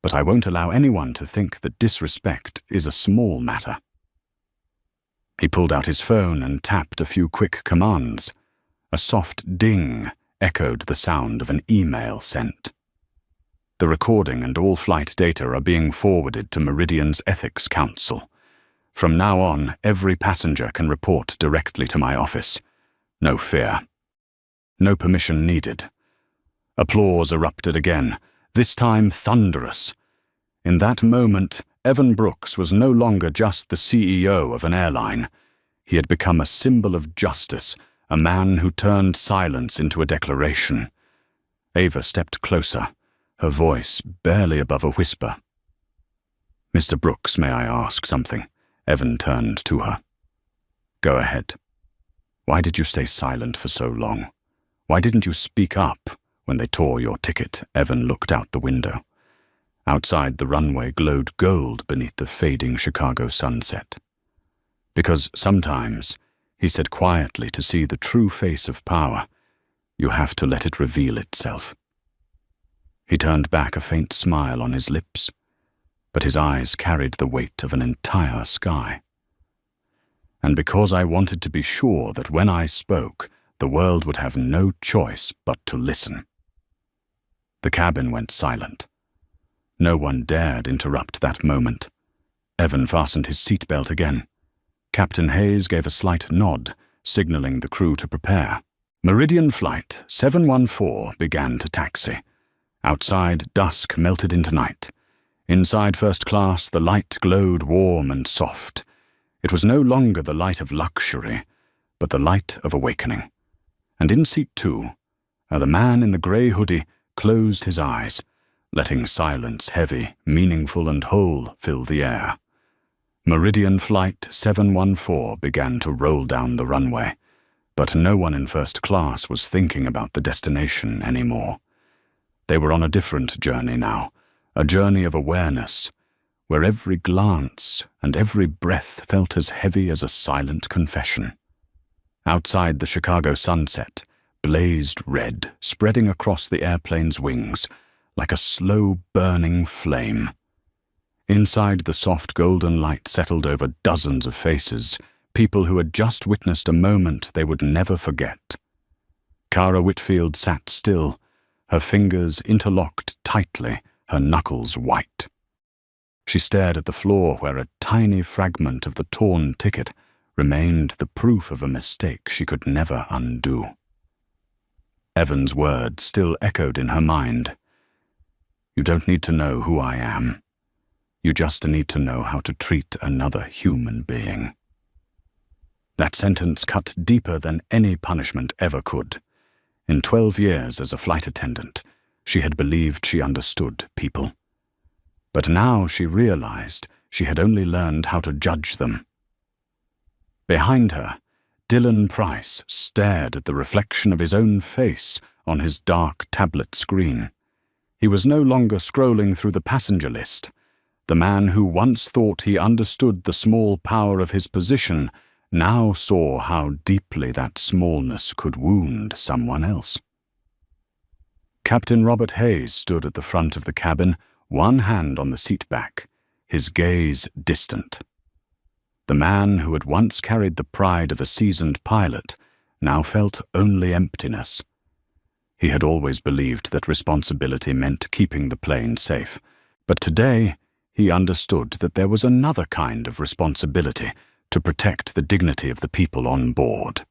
but I won't allow anyone to think that disrespect is a small matter." He pulled out his phone and tapped a few quick commands. A soft ding echoed the sound of an email sent. "The recording and all flight data are being forwarded to Meridian's Ethics Council. From now on, every passenger can report directly to my office. No fear. No permission needed. Applause erupted again, this time thunderous. In that moment, Evan Brooks was no longer just the CEO of an airline. He had become a symbol of justice, a man who turned silence into a declaration. Ava stepped closer, her voice barely above a whisper. "Mr. Brooks, may I ask something?" Evan turned to her. "Go ahead. Why did you stay silent for so long? Why didn't you speak up when they tore your ticket?" Evan looked out the window. Outside, the runway glowed gold beneath the fading Chicago sunset. "Because sometimes," he said quietly, "to see the true face of power, you have to let it reveal itself." He turned back, a faint smile on his lips, but his eyes carried the weight of an entire sky. "And because I wanted to be sure that when I spoke, the world would have no choice but to listen." The cabin went silent. No one dared interrupt that moment. Evan fastened his seatbelt again. Captain Hayes gave a slight nod, signaling the crew to prepare. Meridian Flight 714 began to taxi. Outside, dusk melted into night. Inside first class, the light glowed warm and soft. It was no longer the light of luxury, but the light of awakening. And in seat 2, the man in the grey hoodie closed his eyes, letting silence, heavy, meaningful and whole, fill the air. Meridian Flight 714 began to roll down the runway, but no one in first class was thinking about the destination anymore. They were on a different journey now, a journey of awareness, where every glance and every breath felt as heavy as a silent confession. Outside, the Chicago sunset blazed red, spreading across the airplane's wings like a slow burning flame. Inside, the soft golden light settled over dozens of faces, people who had just witnessed a moment they would never forget. Cara Whitfield sat still, her fingers interlocked tightly, her knuckles white. She stared at the floor where a tiny fragment of the torn ticket remained the proof of a mistake she could never undo. Evan's words still echoed in her mind. "You don't need to know who I am. You just need to know how to treat another human being." That sentence cut deeper than any punishment ever could. In 12 years as a flight attendant, she had believed she understood people. But now she realized she had only learned how to judge them. Behind her, Dylan Price stared at the reflection of his own face on his dark tablet screen. He was no longer scrolling through the passenger list. The man who once thought he understood the small power of his position now saw how deeply that smallness could wound someone else. Captain Robert Hayes stood at the front of the cabin, one hand on the seat back, his gaze distant. The man who had once carried the pride of a seasoned pilot now felt only emptiness. He had always believed that responsibility meant keeping the plane safe, but today he understood that there was another kind of responsibility to protect the dignity of the people on board.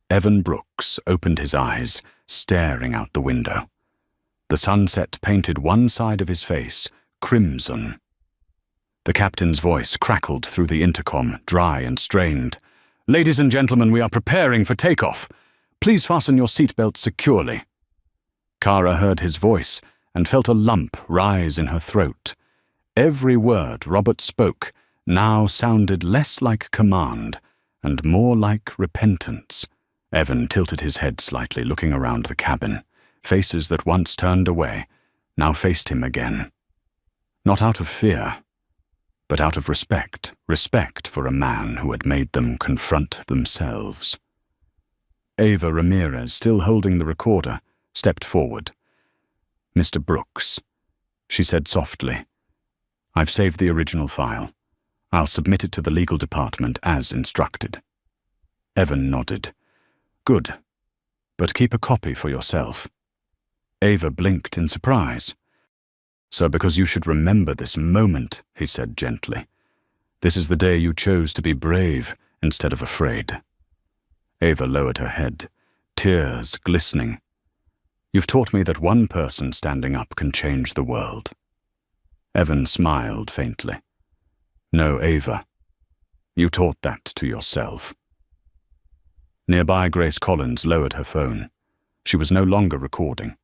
Evan Brooks opened his eyes, staring out the window. The sunset painted one side of his face crimson. The captain's voice crackled through the intercom, dry and strained. "Ladies and gentlemen, we are preparing for takeoff. Please fasten your seatbelts securely." Cara heard his voice and felt a lump rise in her throat. Every word Robert spoke now sounded less like command and more like repentance. Evan tilted his head slightly, looking around the cabin. Faces that once turned away now faced him again. Not out of fear, but out of respect for a man who had made them confront themselves. Ava Ramirez, still holding the recorder, stepped forward. "Mr. Brooks," she said softly, "I've saved the original file. I'll submit it to the legal department as instructed." Evan nodded. "Good, but keep a copy for yourself." Ava blinked in surprise. "So because you should remember this moment," he said gently. This is the day you chose to be brave instead of afraid. Ava lowered her head, tears glistening. You've taught me that one person standing up can change the world. Evan smiled faintly. No, Ava. You taught that to yourself. Nearby, Grace Collins lowered her phone. She was no longer recording.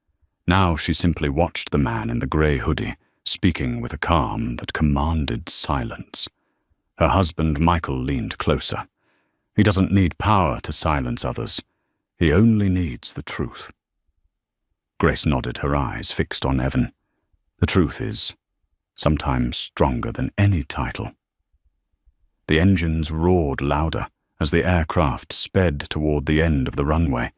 Now she simply watched the man in the grey hoodie, speaking with a calm that commanded silence. Her husband, Michael, leaned closer. He doesn't need power to silence others. He only needs the truth. Grace nodded, her eyes fixed on Evan. The truth is sometimes stronger than any title. The engines roared louder as the aircraft sped toward the end of the runway.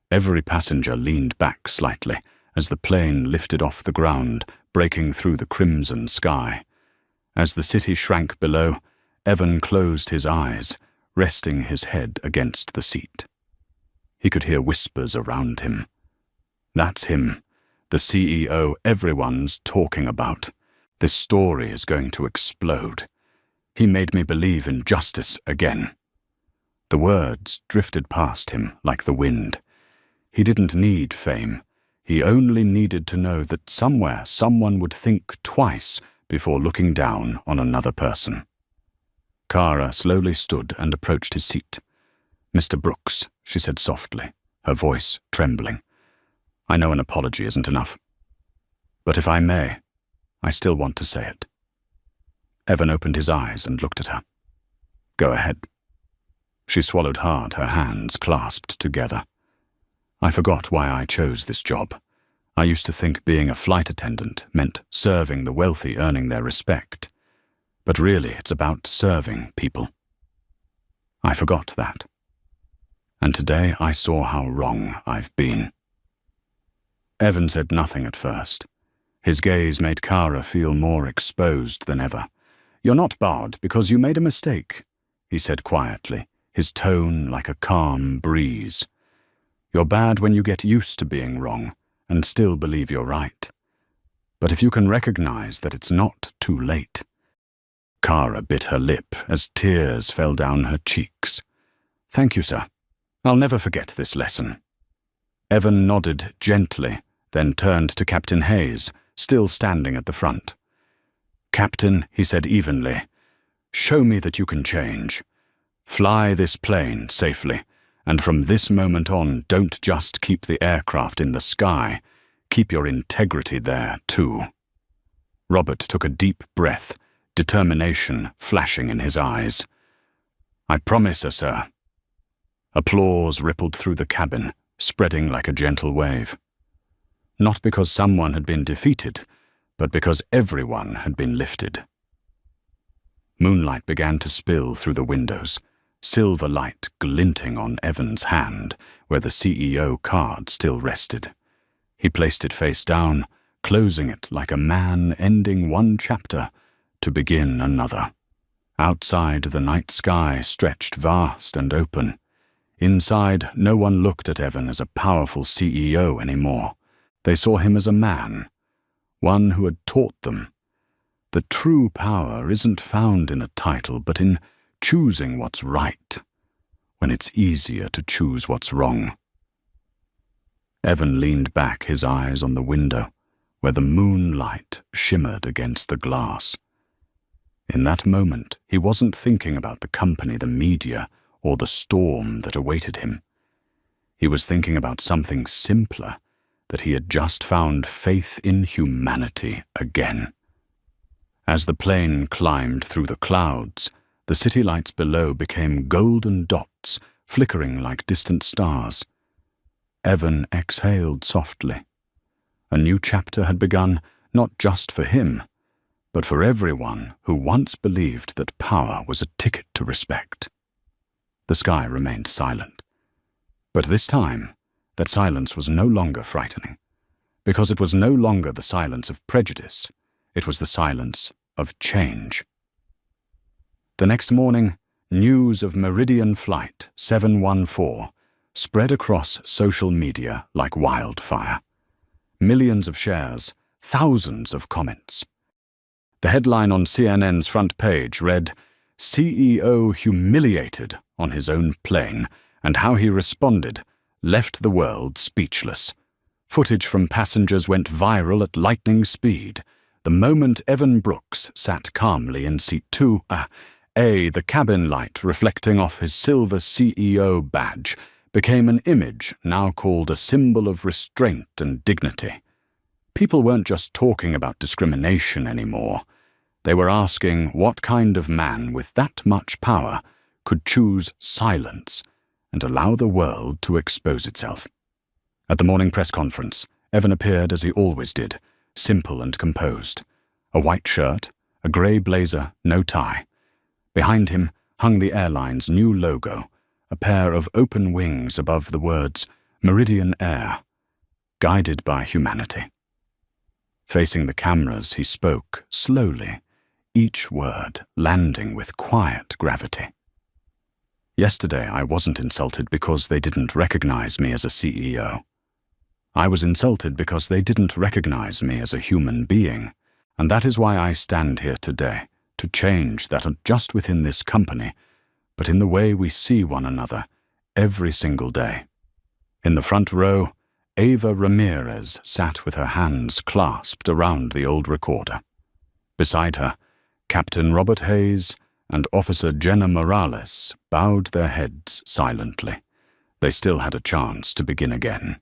Every passenger leaned back slightly as the plane lifted off the ground, breaking through the crimson sky. As the city shrank below, Evan closed his eyes, resting his head against the seat. He could hear whispers around him. That's him, the CEO everyone's talking about. This story is going to explode. He made me believe in justice again. The words drifted past him like the wind. He didn't need fame. He only needed to know that somewhere someone would think twice before looking down on another person. Kara slowly stood and approached his seat. Mr. Brooks, she said softly, her voice trembling. I know an apology isn't enough. But if I may, I still want to say it. Evan opened his eyes and looked at her. Go ahead. She swallowed hard, her hands clasped together. I forgot why I chose this job. I used to think being a flight attendant meant serving the wealthy, earning their respect. But really, it's about serving people. I forgot that. And today I saw how wrong I've been. Evan said nothing at first. His gaze made Kara feel more exposed than ever. You're not barred because you made a mistake, he said quietly, his tone like a calm breeze. You're bad when you get used to being wrong and still believe you're right. But if you can recognize that it's not too late. Kara bit her lip as tears fell down her cheeks. Thank you, sir. I'll never forget this lesson. Evan nodded gently, then turned to Captain Hayes, still standing at the front. Captain, he said evenly, show me that you can change. Fly this plane safely, and from this moment on, don't just keep the aircraft in the sky, keep your integrity there too. Robert took a deep breath, determination flashing in his eyes. I promise, sir. Applause rippled through the cabin, spreading like a gentle wave. Not because someone had been defeated, but because everyone had been lifted. Moonlight began to spill through the windows, silver light glinting on Evan's hand, where the CEO card still rested. He placed it face down, closing it like a man ending one chapter to begin another. Outside, the night sky stretched vast and open. Inside, no one looked at Evan as a powerful CEO anymore. They saw him as a man, one who had taught them. The true power isn't found in a title, but in choosing what's right, when it's easier to choose what's wrong. Evan leaned back, his eyes on the window, where the moonlight shimmered against the glass. In that moment, he wasn't thinking about the company, the media, or the storm that awaited him. He was thinking about something simpler, that he had just found faith in humanity again. As the plane climbed through the clouds, the city lights below became golden dots, flickering like distant stars. Evan exhaled softly. A new chapter had begun, not just for him, but for everyone who once believed that power was a ticket to respect. The sky remained silent. But this time, that silence was no longer frightening, because it was no longer the silence of prejudice, it was the silence of change. The next morning, news of Meridian Flight 714 spread across social media like wildfire. Millions of shares, thousands of comments. The headline on CNN's front page read, CEO humiliated on his own plane, and how he responded left the world speechless. Footage from passengers went viral at lightning speed. The moment Evan Brooks sat calmly in seat 2, the cabin light reflecting off his silver CEO badge became an image now called a symbol of restraint and dignity. People weren't just talking about discrimination anymore. They were asking what kind of man with that much power could choose silence and allow the world to expose itself. At the morning press conference, Evan appeared as he always did, simple and composed. A white shirt, a grey blazer, no tie. Behind him hung the airline's new logo, a pair of open wings above the words Meridian Air, guided by humanity. Facing the cameras, he spoke slowly, each word landing with quiet gravity. Yesterday, I wasn't insulted because they didn't recognize me as a CEO. I was insulted because they didn't recognize me as a human being, and that is why I stand here today, to change that not just within this company, but in the way we see one another every single day. In the front row, Ava Ramirez sat with her hands clasped around the old recorder. Beside her, Captain Robert Hayes and Officer Jenna Morales bowed their heads silently. They still had a chance to begin again.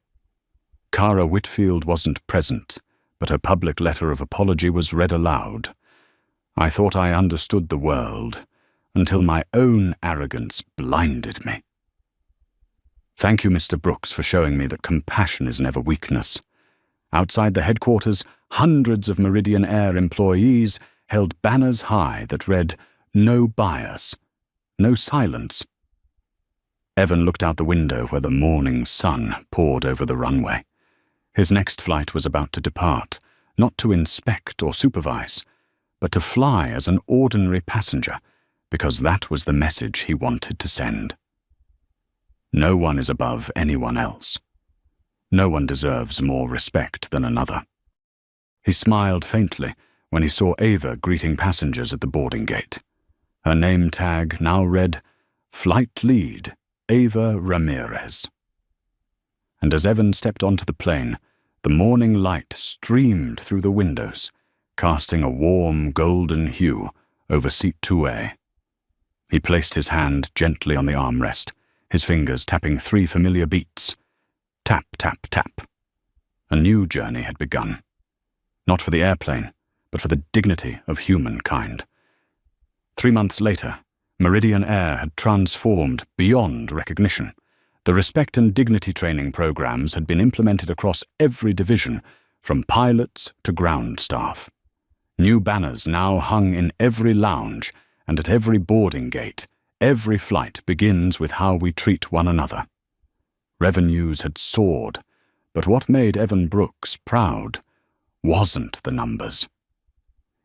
Cara Whitfield wasn't present, but her public letter of apology was read aloud. I thought I understood the world, until my own arrogance blinded me. Thank you, Mr. Brooks, for showing me that compassion is never weakness. Outside the headquarters, hundreds of Meridian Air employees held banners high that read, "No bias, no silence." Evan looked out the window where the morning sun poured over the runway. His next flight was about to depart, not to inspect or supervise, but to fly as an ordinary passenger, because that was the message he wanted to send. No one is above anyone else. No one deserves more respect than another. He smiled faintly when he saw Ava greeting passengers at the boarding gate. Her name tag now read, Flight Lead, Ava Ramirez. And as Evan stepped onto the plane, the morning light streamed through the windows, casting a warm golden hue over seat 2A. He placed his hand gently on the armrest, his fingers tapping 3 familiar beats. Tap, tap, tap. A new journey had begun. Not for the airplane, but for the dignity of humankind. 3 months later, Meridian Air had transformed beyond recognition. The respect and dignity training programs had been implemented across every division, from pilots to ground staff. New banners now hung in every lounge and at every boarding gate. Every flight begins with how we treat one another. Revenues had soared, but what made Evan Brooks proud wasn't the numbers.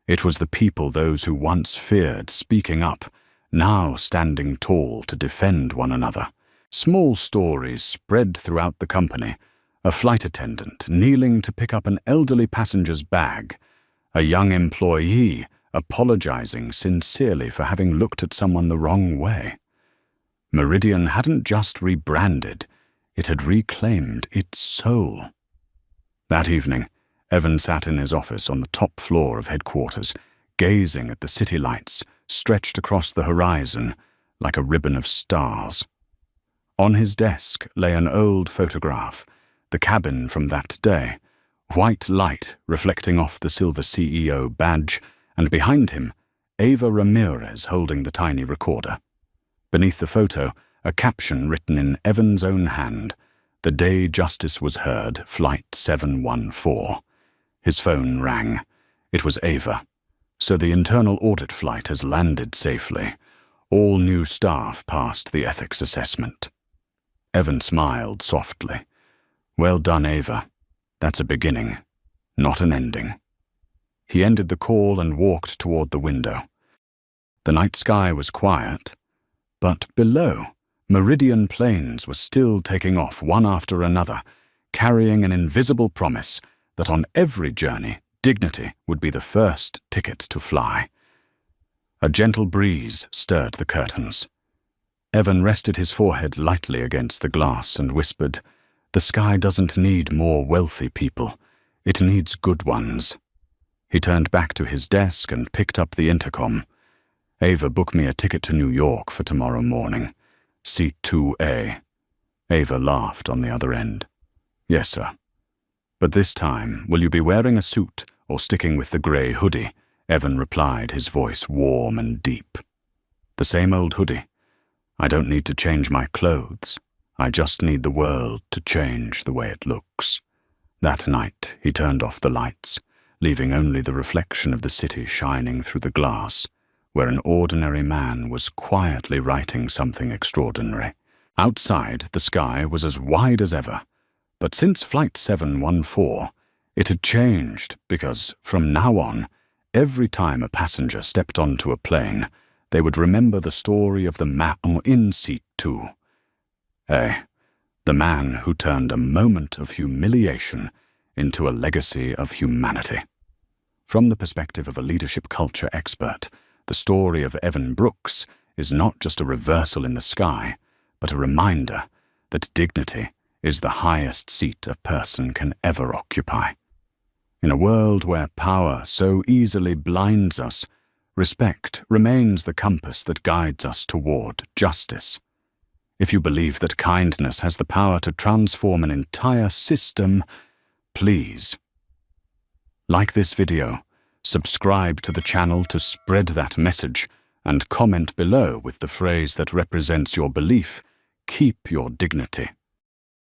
It was the people those who once feared speaking up, now standing tall to defend one another. Small stories spread throughout the company. A flight attendant kneeling to pick up an elderly passenger's bag. A young employee apologizing sincerely for having looked at someone the wrong way. Meridian hadn't just rebranded, it had reclaimed its soul. That evening, Evan sat in his office on the top floor of headquarters, gazing at the city lights stretched across the horizon like a ribbon of stars. On his desk lay an old photograph, the cabin from that day, white light reflecting off the silver CEO badge, and behind him, Ava Ramirez holding the tiny recorder. Beneath the photo, a caption written in Evan's own hand, "The day justice was heard, Flight 714. His phone rang. It was Ava. "So the internal audit flight has landed safely. All new staff passed the ethics assessment." Evan smiled softly. "Well done, Ava. That's a beginning, not an ending." He ended the call and walked toward the window. The night sky was quiet, but below, Meridian planes were still taking off one after another, carrying an invisible promise that on every journey, dignity would be the first ticket to fly. A gentle breeze stirred the curtains. Evan rested his forehead lightly against the glass and whispered, "The sky doesn't need more wealthy people. It needs good ones." He turned back to his desk and picked up the intercom. "Ava, book me a ticket to New York for tomorrow morning. Seat 2A. Ava laughed on the other end. "Yes, sir. But this time, will you be wearing a suit or sticking with the grey hoodie?" Evan replied, his voice warm and deep. "The same old hoodie. I don't need to change my clothes. I just need the world to change the way it looks." That night, he turned off the lights, leaving only the reflection of the city shining through the glass, where an ordinary man was quietly writing something extraordinary. Outside, the sky was as wide as ever, but since Flight 714, it had changed because, from now on, every time a passenger stepped onto a plane, they would remember the story of the man in Seat 2. The man who turned a moment of humiliation into a legacy of humanity. From the perspective of a leadership culture expert, the story of Evan Brooks is not just a reversal in the sky, but a reminder that dignity is the highest seat a person can ever occupy. In a world where power so easily blinds us, respect remains the compass that guides us toward justice. If you believe that kindness has the power to transform an entire system, please like this video, subscribe to the channel to spread that message, and comment below with the phrase that represents your belief. Keep your dignity.